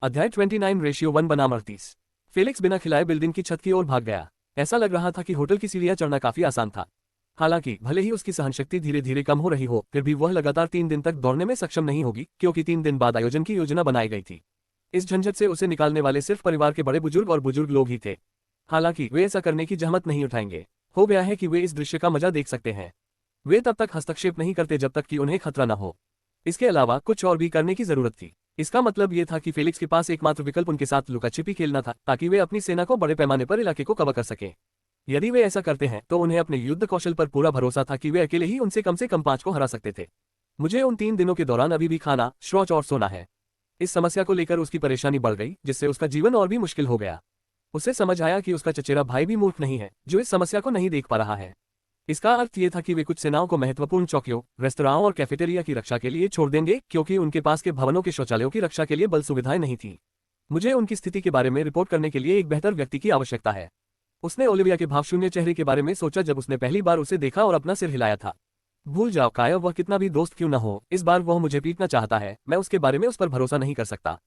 अध्याय 29:1 बनाम 38। फेलिक्स बिना खिलाए बिल्डिंग की छत की ओर भाग गया। ऐसा लग रहा था कि होटल की सीढ़ियां चढ़ना काफी आसान था। हालांकि भले ही उसकी सहनशक्ति धीरे धीरे कम हो रही हो, फिर भी वह लगातार 3 दिन तक दौड़ने में सक्षम नहीं होगी, क्योंकि 3 दिन बाद आयोजन की योजना बनाई गई थी। इस झंझट से उसे निकालने वाले सिर्फ परिवार के बड़े बुजुर्ग और बुजुर्ग लोग ही थे। हालांकि वे ऐसा करने की जहमत नहीं उठाएंगे। हो गया है कि वे इस दृश्य का मजा देख सकते हैं। वे तब तक हस्तक्षेप नहीं करते जब तक कि उन्हें खतरा न हो। इसके अलावा कुछ और भी करने की जरूरत थी। इसका मतलब ये था कि फेलिक्स के पास एकमात्र विकल्प उनके साथ लुकाछिपी खेलना था, ताकि वे अपनी सेना को बड़े पैमाने पर इलाके को कवर कर सकें। यदि वे ऐसा करते हैं तो उन्हें अपने युद्ध कौशल पर पूरा भरोसा था कि वे अकेले ही उनसे कम से कम 5 को हरा सकते थे। मुझे उन 3 दिनों के दौरान अभी भी खाना, शौच और सोना है। इस समस्या को लेकर उसकी परेशानी बढ़ गई, जिससे उसका जीवन और भी मुश्किल हो गया। उसे समझ आया कि उसका चचेरा भाई भी मूर्ख नहीं है, जो इस समस्या को नहीं देख पा रहा है। इसका अर्थ ये था कि वे कुछ सेनाओं को महत्वपूर्ण चौकियों, रेस्तराओं और कैफेटेरिया की रक्षा के लिए छोड़ देंगे, क्योंकि उनके पास के भवनों के शौचालयों की रक्षा के लिए बल सुविधाएं नहीं थी। मुझे उनकी स्थिति के बारे में रिपोर्ट करने के लिए एक बेहतर व्यक्ति की आवश्यकता है। उसने ओलिविया के भावशून्य चेहरे के बारे में सोचा जब उसने पहली बार उसे देखा और अपना सिर हिलाया था। भूल जाओ काया, वह कितना भी दोस्त क्यों न हो, इस बार वह मुझे पीटना चाहता है। मैं उसके बारे में उस पर भरोसा नहीं कर सकता।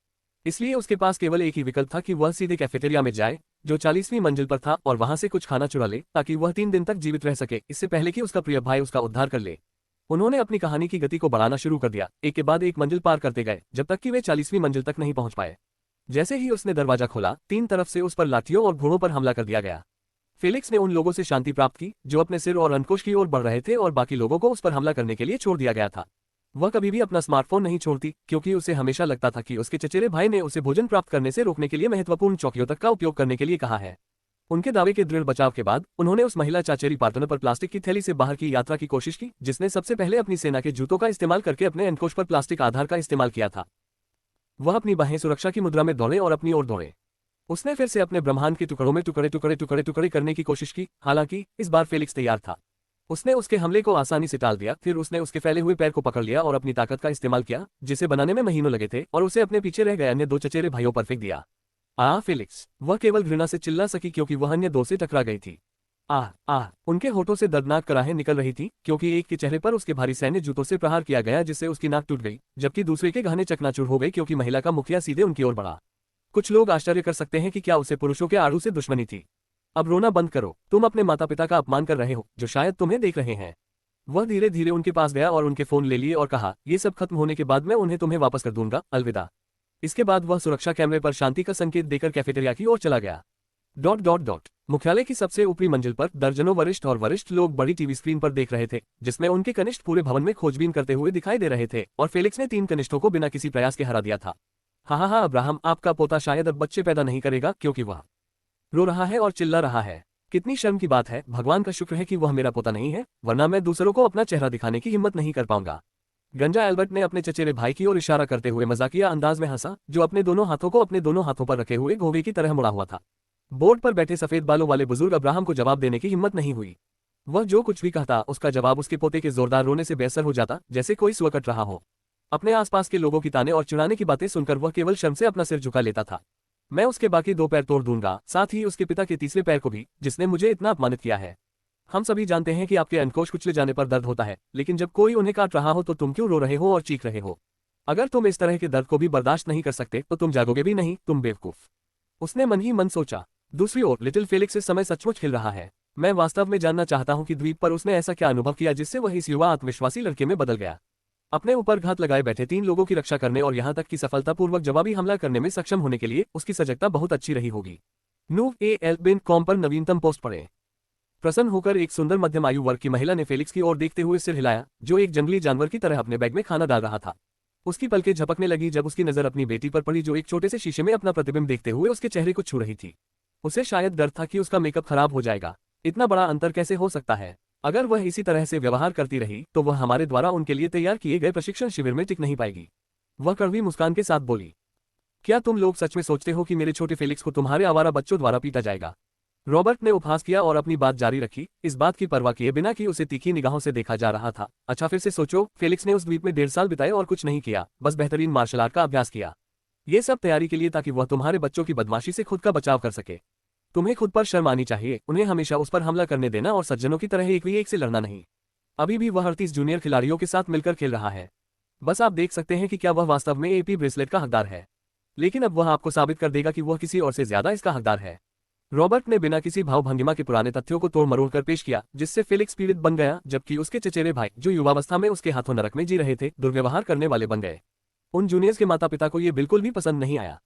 इसलिए उसके पास केवल एक ही विकल्प था कि वह सीधे कैफेटेरिया में जाए, जो 40वीं मंजिल पर था, और वहां से कुछ खाना चुरा ले, ताकि वह 3 दिन तक जीवित रह सके, इससे पहले कि उसका प्रिय भाई उसका उद्धार कर ले। उन्होंने अपनी कहानी की गति को बढ़ाना शुरू कर दिया, एक के बाद एक मंजिल पार करते गए, जब तक कि वे 40वीं मंजिल तक नहीं पहुंच पाए। जैसे ही उसने दरवाजा खोला, 3 तरफ से उस पर लाठियों और घोड़ों पर हमला कर दिया गया। फेलिक्स ने उन लोगों से शांति प्राप्त की जो अपने सिर और अंकुश की ओर बढ़ रहे थे, और बाकी लोगों को उस पर हमला करने के लिए छोड़ दिया गया था। वह कभी भी अपना स्मार्टफोन नहीं छोड़ती, क्योंकि उसे हमेशा लगता था कि उसके चचेरे भाई ने उसे भोजन प्राप्त करने से रोकने के लिए महत्वपूर्ण चौकियों तक का उपयोग करने के लिए कहा है। उनके दावे के दृढ़ बचाव के बाद उन्होंने उस महिला चाचेरी पार्टनर पर प्लास्टिक की थैली से बाहर की यात्रा की कोशिश की, जिसने सबसे पहले अपनी सेना के जूतों का इस्तेमाल करके अपने अंकुश पर प्लास्टिक आधार का इस्तेमाल किया था। वह अपनी बाहें सुरक्षा की मुद्रा में दौड़े और अपनी ओर दौड़े। उसने फिर से अपने ब्रह्मांड के टुकड़ों में टुकड़े करने की कोशिश की। हालांकि इस बार फेलिक्स तैयार था। उसने उसके हमले को आसानी से टाल दिया। फिर उसने उसके फैले हुए पैर को पकड़ लिया और अपनी ताकत का इस्तेमाल किया, जिसे बनाने में महीनों लगे थे, और उसे अपने पीछे रह गए अन्य 2 चचेरे भाइयों पर फेंक दिया। फेलिक्स! वह केवल घृणा से चिल्ला सकी, क्योंकि वह अन्य 2 से टकरा गई थी। उनके होठों से दर्दनाक कराहें निकल रही थी, क्योंकि एक के चेहरे पर उसके भारी सैन्य जूतों से प्रहार किया गया, जिससे उसकी नाक टूट गई, जबकि दूसरे के गहने चकनाचूर हो गए, क्योंकि महिला का मुखिया सीधे उनकी ओर बढ़ा। कुछ लोग आश्चर्य कर सकते हैं कि क्या उसे पुरुषों के आड़ू से दुश्मनी थी। अब रोना बंद करो, तुम अपने माता पिता का अपमान कर रहे हो, जो शायद तुम्हें देख रहे हैं। वह धीरे धीरे उनके पास गया और उनके फोन ले लिए और कहा, ये सब खत्म होने के बाद मैं उन्हें तुम्हें वापस कर दूंगा, अलविदा। इसके बाद वह सुरक्षा कैमरे पर शांति का संकेत देकर कैफेटेरिया की ओर चला गया। मुख्यालय की सबसे ऊपरी मंजिल पर दर्जनों वरिष्ठ लोग बड़ी टीवी स्क्रीन पर देख रहे थे, जिसमें उनके कनिष्ठ पूरे भवन में खोजबीन करते हुए दिखाई दे रहे थे, और फेलिक्स ने 3 कनिष्ठों को बिना किसी प्रयास के हरा दिया था। हाँ, अब्राहम, आपका पोता शायद अब बच्चे पैदा नहीं करेगा, क्योंकि वह रो रहा है और चिल्ला रहा है। कितनी शर्म की बात है। भगवान का शुक्र है कि वह मेरा पोता नहीं है, वरना मैं दूसरों को अपना चेहरा दिखाने की हिम्मत नहीं कर पाऊंगा। गंजा एल्बर्ट ने अपने चचेरे भाई की ओर इशारा करते हुए मजाकिया अंदाज में हंसा, जो अपने दोनों हाथों को अपने दोनों हाथों पर रखे हुए घोड़े की तरह मुड़ा हुआ था। बोर्ड पर बैठे सफेद बालों वाले बुजुर्ग अब्राहम को जवाब देने की हिम्मत नहीं हुई। वह जो कुछ भी कहता, उसका जवाब उसके पोते के जोरदार रोने से बेअसर हो जाता, जैसे कोई सुअर कट रहा हो। अपने आसपास के लोगों की ताने और चिढ़ाने की बातें सुनकर वह केवल शर्म से अपना सिर झुका लेता था। मैं उसके बाकी 2 पैर तोड़ दूंगा, साथ ही उसके पिता के तीसरे पैर को भी, जिसने मुझे इतना अपमानित किया है। हम सभी जानते हैं कि आपके अंकोश कुचले जाने पर दर्द होता है, लेकिन जब कोई उन्हें काट रहा हो तो तुम क्यों रो रहे हो और चीख रहे हो? अगर तुम इस तरह के दर्द को भी बर्दाश्त नहीं कर सकते तो तुम जागोगे भी नहीं, तुम बेवकूफ। उसने मन ही मन सोचा। दूसरी ओर लिटिल फेलिक्स इस समय सचमुच हिल रहा है। मैं वास्तव में जानना चाहता हूं कि द्वीप पर उसने ऐसा क्या अनुभव किया जिससे वह इस युवा आत्मविश्वासी लड़के में बदल गया। अपने ऊपर घात लगाए बैठे 3 लोगों की रक्षा करने और यहां तक कि सफलतापूर्वक जवाबी हमला करने में सक्षम होने के लिए उसकी सजगता बहुत अच्छी रही होगी। NewAL.com पर नवीनतम पोस्ट पढ़ें। प्रसन्न होकर एक सुंदर मध्यम आयु वर्ग की महिला ने फेलिक्स की ओर देखते हुए सिर हिलाया, जो एक जंगली जानवर की तरह अपने बैग में खाना डाल रहा था। उसकी पलकें झपकने लगी जब उसकी नजर अपनी बेटी पर पड़ी, जो एक छोटे से शीशे में अपना प्रतिबिंब देखते हुए उसके चेहरे को छू रही थी। उसे शायद डर था कि उसका मेकअप खराब हो जाएगा। इतना बड़ा अंतर कैसे हो सकता है? अगर वह इसी तरह से व्यवहार करती रही तो वह हमारे द्वारा उनके लिए तैयार किए गए प्रशिक्षण शिविर में टिक नहीं पाएगी। वह कड़वी मुस्कान के साथ बोली, क्या तुम लोग सच में सोचते हो कि मेरे छोटे फेलिक्स को तुम्हारे आवारा बच्चों द्वारा पीटा जाएगा? रॉबर्ट ने उपहास किया और अपनी बात जारी रखी, इस बात की परवाह किए बिना कि उसे तीखी निगाहों से देखा जा रहा था। अच्छा, फिर से सोचो, फेलिक्स ने उस द्वीप में 1.5 साल बिताए और कुछ नहीं किया, बस बेहतरीन मार्शल आर्ट का अभ्यास किया। ये सब तैयारी के लिए ताकि वह तुम्हारे बच्चों की बदमाशी से खुद का बचाव कर सके। तुम्हें खुद पर शर्म आनी चाहिए, उन्हें हमेशा उस पर हमला करने देना और सज्जनों की तरह एक भी एक से लड़ना नहीं। अभी भी वह 38 जूनियर खिलाड़ियों के साथ मिलकर खेल रहा है। बस आप देख सकते हैं कि क्या वह वास्तव में एपी ब्रेसलेट का हकदार है। लेकिन अब वह आपको साबित कर देगा कि वह किसी और से ज्यादा इसका हकदार है। रॉबर्ट ने बिना किसी भाव-भंगिमा के पुराने तथ्यों को तोड़ मरोड़ कर पेश किया, जिससे फेलिक्स पीड़ित बन गया, जबकि उसके चचेरे भाई, जो युवावस्था में उसके हाथों नरक में जी रहे थे, दुर्व्यवहार करने वाले बन गए। उन जूनियर्स के माता पिता को ये बिल्कुल भी पसंद नहीं आया।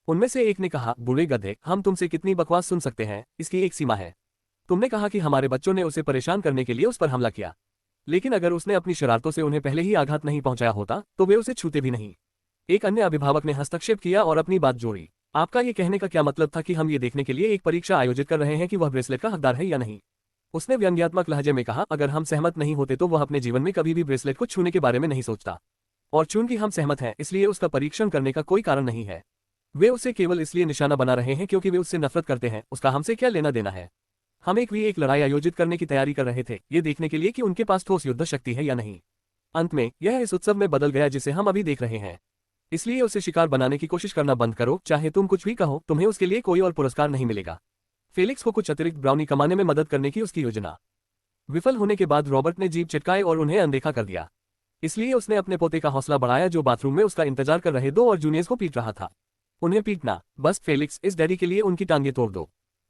उनमें से एक ने कहा, बुरे गधे, हम तुमसे कितनी बकवास सुन सकते हैं, इसकी एक सीमा है। तुमने कहा कि हमारे बच्चों ने उसे परेशान करने के लिए उस पर हमला किया, लेकिन अगर उसने अपनी शरारतों से उन्हें पहले ही आघात नहीं पहुंचाया होता तो वे उसे छूते भी नहीं। एक अन्य अभिभावक ने हस्तक्षेप किया और अपनी बात जोड़ी, आपका ये कहने का क्या मतलब था कि हम ये देखने के लिए एक परीक्षा आयोजित कर रहे हैं कि वह ब्रेसलेट का हकदार है या नहीं? उसने व्यंग्यात्मक लहजे में कहा, अगर हम सहमत नहीं होते तो वह अपने जीवन में कभी भी ब्रेसलेट को छूने के बारे में नहीं सोचता। और चूंकि हम सहमत हैं, इसलिए उसका परीक्षण करने का कोई कारण नहीं है। वे उसे केवल इसलिए निशाना बना रहे हैं क्योंकि वे उससे नफरत करते हैं, उसका हमसे क्या लेना देना है। हम एक लड़ाई आयोजित करने की तैयारी कर रहे थे, ये देखने के लिए कि उनके पास ठोस युद्ध शक्ति है या नहीं। अंत में यह इस उत्सव में बदल गया जिसे हम अभी देख रहे हैं। इसलिए उसे शिकार बनाने की कोशिश करना बंद करो, चाहे तुम कुछ भी कहो, तुम्हें उसके लिए कोई और पुरस्कार नहीं मिलेगा। फेलिक्स को कुछ अतिरिक्त ब्राउनी कमाने में मदद करने की उसकी योजना विफल होने के बाद रॉबर्ट ने जीभ चिटकाए और उन्हें अनदेखा कर दिया। इसलिए उसने अपने पोते का हौसला बढ़ाया, जो बाथरूम में उसका इंतजार कर रहे 2 और जूनियर्स को पीट रहा था। उन्हें पीटना, बस फेलिक्स, इस डैडी के लिए उनकी टांगें तोड़ दो।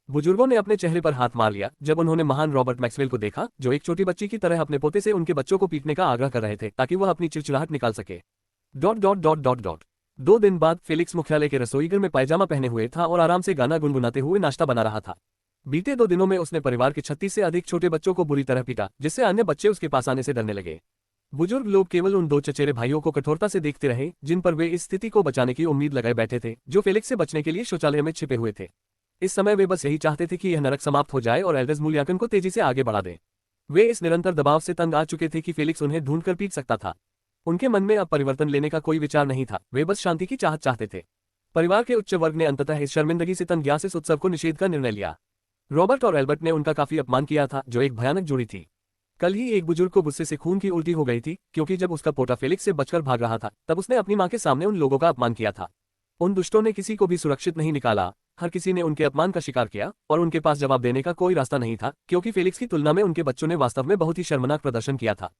बुजुर्गों ने अपने चेहरे पर हाथ मार लिया जब उन्होंने महान रॉबर्ट मैक्सवेल को देखा, जो एक छोटी बच्ची की तरह अपने पोते से उनके बच्चों को पीटने का आग्रह कर रहे थे ताकि वह अपनी चिड़चिड़ाहट निकाल सके। 2 दिन बाद फेलिक्स मुख्यालय के रसोईघर में पायजामा पहने हुए था और आराम से गाना गुनगुनाते हुए नाश्ता बना रहा था। बीते 2 दिनों में उसने परिवार के 36 से अधिक छोटे बच्चों को बुरी तरह पीटा, जिससे अन्य बच्चे उसके पास आने से डरने लगे। बुजुर्ग लोग केवल उन 2 चचेरे भाइयों को कठोरता से देखते रहे, जिन पर वे इस स्थिति को बचाने की उम्मीद लगाए बैठे थे, जो फेलिक्स से बचने के लिए शौचालय में छिपे हुए थे। इस समय वे बस यही चाहते थे कि यह नरक समाप्त हो जाए और एल्डर्स मूल्यांकन को तेजी से आगे बढ़ा दें। वे इस निरंतर दबाव से तंग आ चुके थे कि फेलिक्स उन्हें ढूंढकर पीट सकता था। उनके मन में अब परिवर्तन लेने का कोई विचार नहीं था, वे बस शांति की चाहत चाहते थे। परिवार के उच्च वर्ग ने अंततः इस शर्मिंदगी से तंग गया इस उत्सव को निषेध का निर्णय लिया। रॉबर्ट और एल्बर्ट ने उनका काफी अपमान किया था, जो एक भयानक जोड़ी थी। कल ही एक बुजुर्ग को गुस्से से खून की उल्टी हो गई थी, क्योंकि जब उसका पोता फेलिक्स से बचकर भाग रहा था, तब उसने अपनी मां के सामने उन लोगों का अपमान किया था। उन दुष्टों ने किसी को भी सुरक्षित नहीं निकाला, हर किसी ने उनके अपमान का शिकार किया, और उनके पास जवाब देने का कोई रास्ता नहीं था, क्योंकि फेलिक्स की तुलना में उनके बच्चों ने वास्तव में बहुत ही शर्मनाक प्रदर्शन किया था।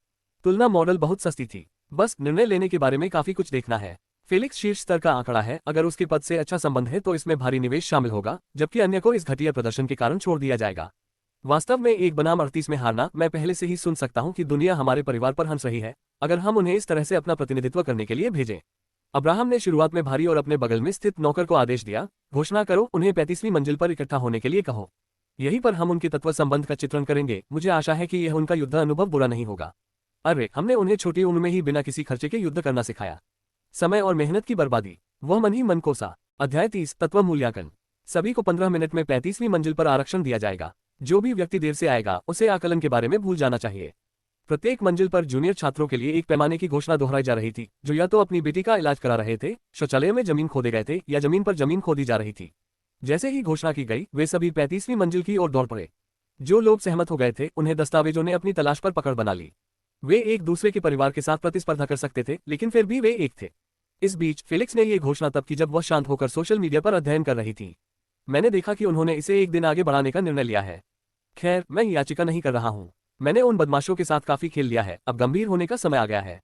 तुलना मॉडल बहुत सस्ती थी, बस निर्णय लेने के बारे में काफी कुछ देखना है। फेलिक्स शीर्ष स्तर का आंकड़ा है, अगर उसके पद से अच्छा संबंध है तो इसमें भारी निवेश शामिल होगा, जबकि अन्य को इस घटिया प्रदर्शन के कारण छोड़ दिया जाएगा। वास्तव में एक बनाम 38 में हारना, मैं पहले से ही सुन सकता हूं कि दुनिया हमारे परिवार पर हंस रही है, अगर हम उन्हें इस तरह से अपना प्रतिनिधित्व करने के लिए भेजें। अब्राहम ने शुरुआत में भारी और अपने बगल में स्थित नौकर को आदेश दिया, घोषणा करो, उन्हें 35वीं मंजिल पर इकट्ठा होने के लिए कहो। यहीं पर हम उनके तत्व संबंध का चित्रण करेंगे। मुझे आशा है कि यह उनका युद्ध अनुभव बुरा नहीं होगा। अरे, हमने उन्हें छोटी उम्र में ही बिना किसी खर्चे के युद्ध करना सिखाया। समय और मेहनत की बर्बादी, वह मन ही मन कोसा। अध्याय 30, तत्व मूल्यांकन। सभी को 15 मिनट में 35वीं मंजिल पर आरक्षण दिया जाएगा। जो भी व्यक्ति देर से आएगा, उसे आकलन के बारे में भूल जाना चाहिए। प्रत्येक मंजिल पर जूनियर छात्रों के लिए एक पैमाने की घोषणा दोहराई जा रही थी, जो या तो अपनी बेटी का इलाज करा रहे थे, शौचालय में जमीन खोदे गए थे, या जमीन पर जमीन खोदी जा रही थी। जैसे ही घोषणा की गई, वे सभी 35वीं मंजिल की ओर दौड़ पड़े। जो लोग सहमत हो गए थे, उन्हें दस्तावेजों ने अपनी तलाश पर पकड़ बना ली। वे एक दूसरे के परिवार के साथ प्रतिस्पर्धा कर सकते थे, लेकिन फिर भी वे एक थे। इस बीच फेलिक्स ने ये घोषणा तब की जब वह शांत होकर सोशल मीडिया पर अध्ययन कर रही थी। मैंने देखा कि उन्होंने इसे एक दिन आगे बढ़ाने का निर्णय लिया है। खैर, मैं याचिका नहीं कर रहा हूँ। मैंने उन बदमाशों के साथ काफी खेल लिया है, अब गंभीर होने का समय आ गया है।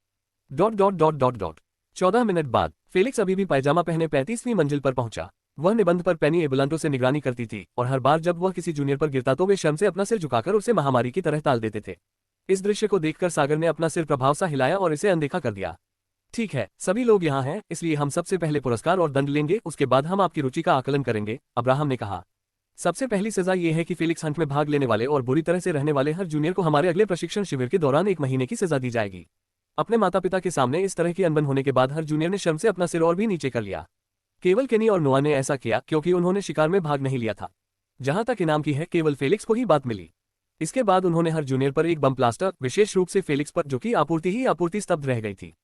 14 मिनट बाद फेलिक्स अभी भी पायजामा पहने 35वीं मंजिल पर पहुंचा। वह निबंध पर पेनी एबुलांटो से निगरानी करती थी, और हर बार जब वह किसी जूनियर पर गिरता तो वे शर्म से अपना सिर झुकाकर उसे महामारी की तरह टाल देते थे। इस दृश्य को देखकर सागर ने अपना सिर प्रभाव सा हिलाया और इसे अनदेखा कर दिया। ठीक है, सभी लोग यहाँ हैं, इसलिए हम सबसे पहले पुरस्कार और दंड लेंगे, उसके बाद हम आपकी रुचि का आकलन करेंगे, अब्राहम ने कहा। सबसे पहली सजा यह है कि फेलिक्स हंट में भाग लेने वाले और बुरी तरह से रहने वाले हर जूनियर को हमारे अगले प्रशिक्षण शिविर के दौरान 1 महीने की सजा दी जाएगी। अपने माता पिता के सामने इस तरह की अनबन होने के बाद हर जूनियर ने शर्म से अपना सिर और भी नीचे कर लिया। केवल केनी और नोआ ने ऐसा किया क्योंकि उन्होंने शिकार में भाग नहीं लिया था। जहां तक इनाम की है, केवल फेलिक्स को ही बात मिली। इसके बाद उन्होंने हर जूनियर पर एक बम प्लास्टर, विशेष रूप से फेलिक्स पर, जो कि आपूर्ति स्तब्ध रह गई थी।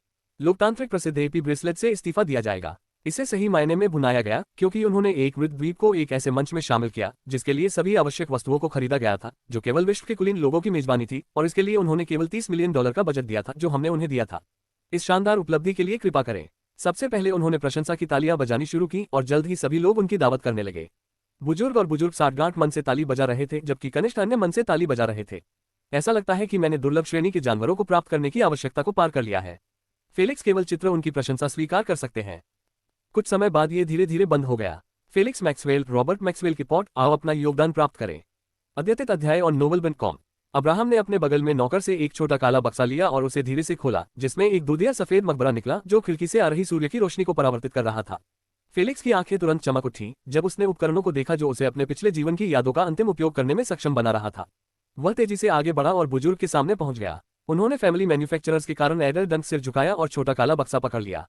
लोकतांत्रिक प्रसिद्ध एपी ब्रेसलेट से इस्तीफा दिया जाएगा। इसे सही मायने में भुनाया गया, क्योंकि उन्होंने एक वृद्ध द्वीप को एक ऐसे मंच में शामिल किया जिसके लिए सभी आवश्यक वस्तुओं को खरीदा गया था, जो केवल विश्व के कुलीन लोगों की मेजबानी थी, और इसके लिए उन्होंने केवल $30 मिलियन का बजट दिया था, जो हमने उन्हें दिया था। इस शानदार उपलब्धि के लिए कृपा करें। सबसे पहले उन्होंने प्रशंसा की तालियां बजानी शुरू की, और जल्द ही सभी लोग उनकी दावत करने लगे। बुजुर्ग और बुजुर्ग साठगांठ मन से ताली बजा रहे थे, जबकि कनिष्ठ अन्य मन से ताली बजा रहे थे। ऐसा लगता है कि मैंने दुर्लभ श्रेणी के जानवरों को प्राप्त करने की आवश्यकता को पार कर लिया है। फेलिक्स केवल चित्र उनकी प्रशंसा स्वीकार कर सकते हैं। कुछ समय बाद ये धीरे धीरे बंद हो गया। फेलिक्स मैक्सवेल, रॉबर्ट मैक्सवेल की पॉट, आओ अपना योगदान प्राप्त करें। अद्यतित अध्याय और नोबल.com। अब्राहम ने अपने बगल में नौकर से एक छोटा काला बक्सा लिया और उसे धीरे से खोला, जिसमें एक दूधिया सफेद मकबरा निकला जो खिड़की से आ रही सूर्य की रोशनी को परावर्तित कर रहा था। फेलिक्स की आंखें तुरंत चमक उठी जब उसने उपकरणों को देखा जो उसे अपने पिछले जीवन की यादों का अंतिम उपयोग करने में सक्षम बना रहा था। वह तेजी से आगे बढ़ा और बुजुर्ग के सामने पहुंच गया। उन्होंने फैमिली मैन्युफैक्चरर्स के कारण एडर सिर झुकाया और छोटा काला बक्सा पकड़ लिया।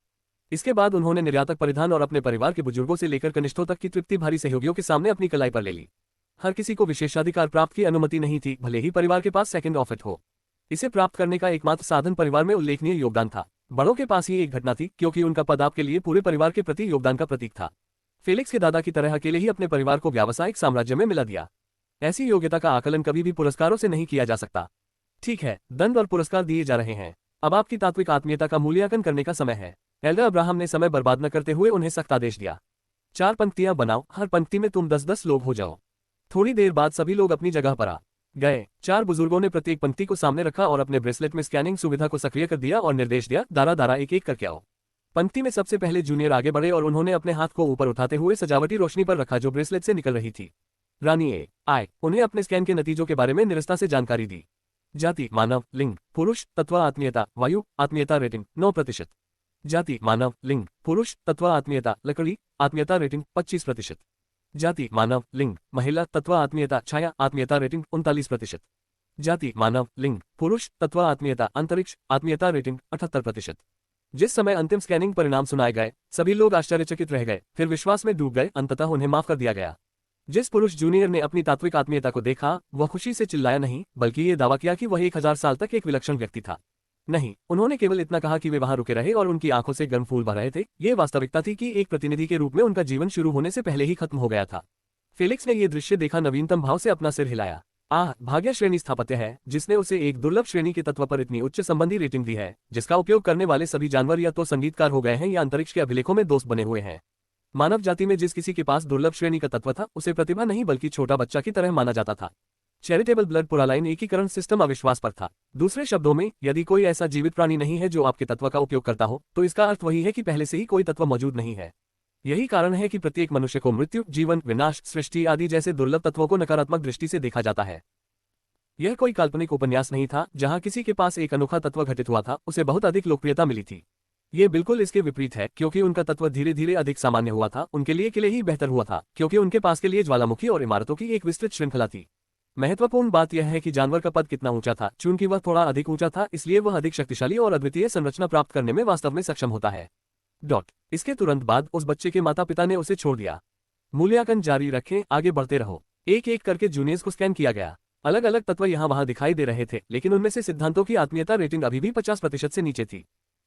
इसके बाद उन्होंने निर्यातक परिधान और अपने परिवार के बुजुर्गों से लेकर कनिष्ठों तक की तृप्ति भारी सहयोगियों के सामने अपनी कलाई पर ले ली। हर किसी को विशेषाधिकार प्राप्त की अनुमति नहीं थी, भले ही परिवार के पास सेकंड ऑफ इट हो। इसे प्राप्त करने का एकमात्र साधन परिवार में उल्लेखनीय योगदान था। बड़ों के पास ही एक घटना थी, क्योंकि उनका पद आपके लिए पूरे परिवार के प्रति योगदान का प्रतीक था। फेलिक्स के दादा की तरह अकेले ही अपने परिवार को व्यावसायिक साम्राज्य में मिला दिया। ऐसी योग्यता का आकलन कभी भी पुरस्कारों से नहीं किया जा सकता। ठीक है, दंड और पुरस्कार दिए जा रहे हैं। अब आपकी तात्विक आत्मीयता का मूल्यांकन करने का समय है। एल्डर अब्राहम ने समय बर्बाद न करते हुए उन्हें सख्त आदेश दिया। 4 पंक्तियां बनाओ, हर पंक्ति में तुम 10-10 लोग हो जाओ। थोड़ी देर बाद सभी लोग अपनी जगह पर आ गए। 4 बुजुर्गों ने प्रत्येक पंक्ति को सामने रखा और अपने ब्रेसलेट में स्कैनिंग सुविधा को सक्रिय कर दिया और निर्देश दिया, दारा दारा एक एक करके आओ। पंक्ति में सबसे पहले जूनियर आगे बढ़े और उन्होंने अपने हाथ को ऊपर उठाते हुए सजावटी रोशनी पर रखा जो ब्रेसलेट से निकल रही थी। रानी ए आए उन्हें अपने स्कैन के नतीजों के बारे में निरस्ता से जानकारी दी। जाति मानव, लिंग पुरुष, तत्व आत्मीयता वायु, आत्मीयता रेटिंग 9%। जाति मानव, लिंग पुरुष, तत्व आत्मीयता लकड़ी, आत्मीयता रेटिंग 25%। जाति मानव, लिंग महिला, तत्व आत्मीयता छाया, आत्मीयता रेटिंग 39%। जाति मानव, लिंग पुरुष, तत्व आत्मीयता अंतरिक्ष, आत्मीयता रेटिंग 78%। जिस समय अंतिम स्कैनिंग परिणाम सुनाए गए, सभी लोग आश्चर्यचकित रह गए, फिर विश्वास में डूब गए। अंततः उन्हें माफ कर दिया गया। जिस पुरुष जूनियर ने अपनी तात्विक आत्मीयता को देखा, वह खुशी से चिल्लाया नहीं, बल्कि ये दावा किया कि वह 1000 साल तक एक विलक्षण व्यक्ति था। नहीं, उन्होंने केवल इतना कहा कि वे वहां रुके रहे और उनकी आंखों से गर्म फूल बह रहे थे। ये वास्तविकता थी कि एक प्रतिनिधि के रूप में उनका जीवन शुरू होने से पहले ही खत्म हो गया था। फेलिक्स ने यह दृश्य देखा, नवीनतम भाव से अपना सिर हिलाया। भाग्य श्रेणी स्थापत्य है जिसने उसे एक दुर्लभ श्रेणी के तत्व पर इतनी उच्च संबंधी रेटिंग दी है, जिसका उपयोग करने वाले सभी जानवर या तो संगीतकार हो गए हैं या अंतरिक्ष के अभिलेखों में दोस्त बने हुए हैं। मानव जाति में जिस किसी के पास दुर्लभ श्रेणी का तत्व था, उसे प्रतिभा नहीं बल्कि छोटा बच्चा की तरह माना जाता था। चैरिटेबल ब्लड पुरालाइन एकीकरण सिस्टम अविश्वास पर था। दूसरे शब्दों में, यदि कोई ऐसा जीवित प्राणी नहीं है जो आपके तत्व का उपयोग करता हो, तो इसका अर्थ वही है कि पहले से ही कोई तत्व मौजूद नहीं है। यही कारण है कि प्रत्येक मनुष्य को मृत्यु, जीवन, विनाश, सृष्टि आदि जैसे दुर्लभ तत्वों को नकारात्मक दृष्टि से देखा जाता है। यह कोई काल्पनिक उपन्यास नहीं था जहां किसी के पास एक अनोखा तत्व घटित हुआ था, उसे बहुत अधिक लोकप्रियता मिली थी। ये बिल्कुल इसके विपरीत है, क्योंकि उनका तत्व धीरे धीरे अधिक सामान्य हुआ था। उनके लिए के लिए ही बेहतर हुआ था, क्योंकि उनके पास के लिए ज्वालामुखी और इमारतों की एक विस्तृत श्रृंखला थी। महत्वपूर्ण बात यह है कि जानवर का पद कितना ऊंचा था। चूंकि वह थोड़ा अधिक ऊंचा था, इसलिए वह अधिक शक्तिशाली और अद्वितीय संरचना प्राप्त करने में वास्तव में सक्षम होता है। इसके तुरंत बाद उस बच्चे के माता पिता ने उसे छोड़ दिया। मूल्यांकन जारी रखें, आगे बढ़ते रहो। एक एक करके जूनियर्स को स्कैन किया गया। अलग अलग तत्व यहाँ वहां दिखाई दे रहे थे, लेकिन उनमें से सिद्धांतों की आत्मीयता रेटिंग अभी भी 50% से नीचे थी।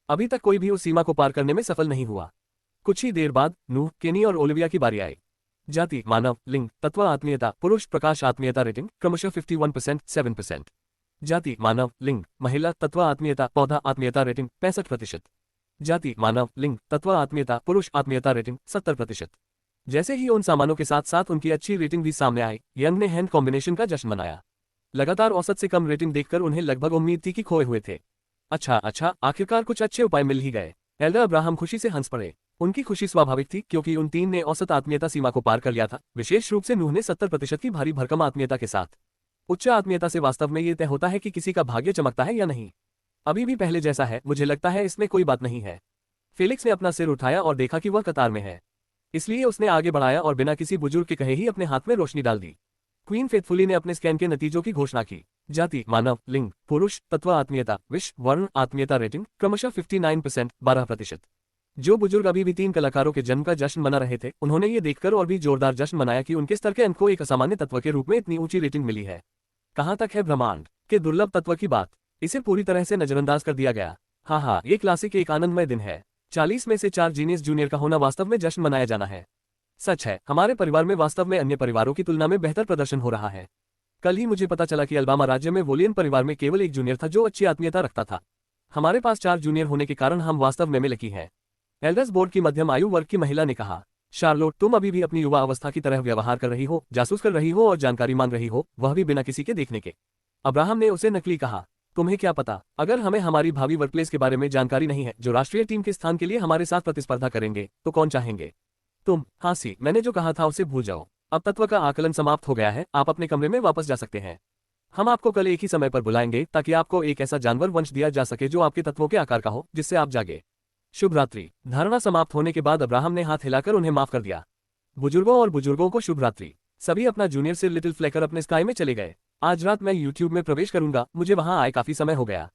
अभी तक कोई भी उस सीमा को पार करने में सफल नहीं हुआ। कुछ ही देर बाद नूह, केनी और ओलिविया की बारी आई। जाति मानव, लिंग, तत्व आत्मीयता पुरुष, प्रकाश आत्मीयता रेटिंग क्रमशः 51%, 7%। जाति मानव, लिंग महिला, तत्व आत्मीयता पौधा आत्मीयता रेटिंग 65%। जाति मानव, लिंग, तत्व आत्मीयता पुरुष, आत्मीयता रेटिंग 70%। जैसे ही उन सामानों के साथ साथ उनकी अच्छी रेटिंग भी सामने आई, यंग ने हैंड कॉम्बिनेशन का जश्न मनाया। लगातार औसत से कम रेटिंग देखकर उन्हें लगभग उम्मीद थी कि खोए हुए थे। अच्छा, आखिरकार कुछ अच्छे उपाय मिल ही गए। एल्डर अब्राहम खुशी से हंस पड़े। उनकी खुशी स्वाभाविक थी, क्योंकि उन 3 ने औसत आत्मीयता सीमा को पार कर लिया था, विशेष रूप से नूह ने 70% की भारी भरकम आत्मीयता के साथ। उच्च आत्मीयता से वास्तव में ये तय होता है कि किसी का भाग्य चमकता है या नहीं। अभी भी पहले जैसा है, मुझे लगता है इसमें कोई बात नहीं है। फेलिक्स ने अपना सिर उठाया और देखा कि वह कतार में है, इसलिए उसने आगे बढ़ाया और बिना किसी बुजुर्ग के कहे ही अपने हाथ में रोशनी डाल दी। क्वीन फेथफुली ने अपने स्कैन के नतीजों की घोषणा की। जाति मानव, लिंग पुरुष, तत्व आत्मीयता विश्व, वर्ण आत्मीयता रेटिंग क्रमशः 59%, 12%। जो बुजुर्ग अभी भी 3 कलाकारों के जन्म का जश्न मना रहे थे, उन्होंने ये देखकर और भी जोरदार जश्न मनाया कि उनके स्तर के अंक को एक असामान्य तत्व के रूप में इतनी ऊंची रेटिंग मिली है। कहां तक है ब्रह्मांड के दुर्लभ तत्व की बात, इसे पूरी तरह से नजरअंदाज कर दिया गया। हाँ, ये क्लासिक एक आनंदमय दिन है। 40 में से 4 जीनियस जूनियर का होना वास्तव में जश्न मनाया जाना है। सच है, हमारे परिवार में वास्तव में अन्य परिवारों की तुलना में बेहतर प्रदर्शन हो रहा है। कल ही मुझे पता चला कि अल्बामा राज्य में वोलियन परिवार में केवल एक जूनियर था जो अच्छी आत्मीयता रखता था। हमारे पास 4 जूनियर होने के कारण हम वास्तव में लकी हैं। एल्डर्स बोर्ड की मध्यम आयु वर्ग की महिला ने कहा। शार्लोट, तुम अभी भी अपनी युवा अवस्था की तरह व्यवहार कर रही हो, जासूस कर रही हो और जानकारी मांग रही हो, वह भी बिना किसी के देखने के। अब्राहम ने उसे नकली कहा। तुम्हें क्या पता, अगर हमें हमारी भावी वर्कप्लेस के बारे में जानकारी नहीं है, जो राष्ट्रीय टीम के स्थान के लिए हमारे साथ प्रतिस्पर्धा करेंगे, तो कौन चाहेंगे? तुम हांसी, मैंने जो कहा था उसे भूल जाओ। अब तत्व का आकलन समाप्त हो गया है, आप अपने कमरे में वापस जा सकते हैं। हम आपको कल एक ही समय पर बुलाएंगे ताकि आपको एक ऐसा जानवर वंश दिया जा सके जो आपके तत्वों के आकार का हो, जिससे आप जागे। शुभ रात्रि। धारणा समाप्त होने के बाद अब्राहम ने हाथ हिलाकर उन्हें माफ कर दिया। बुजुर्गों और बुजुर्गों को शुभ रात्रि। सभी अपना जूनियर से लिटिल फ्लेकर अपने स्काई में चले गए। आज रात मैं यूट्यूब में प्रवेश करूंगा, मुझे वहां आए काफी समय हो गया।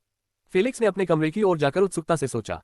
फेलिक्स ने अपने कमरे की ओर जाकर उत्सुकता से सोचा।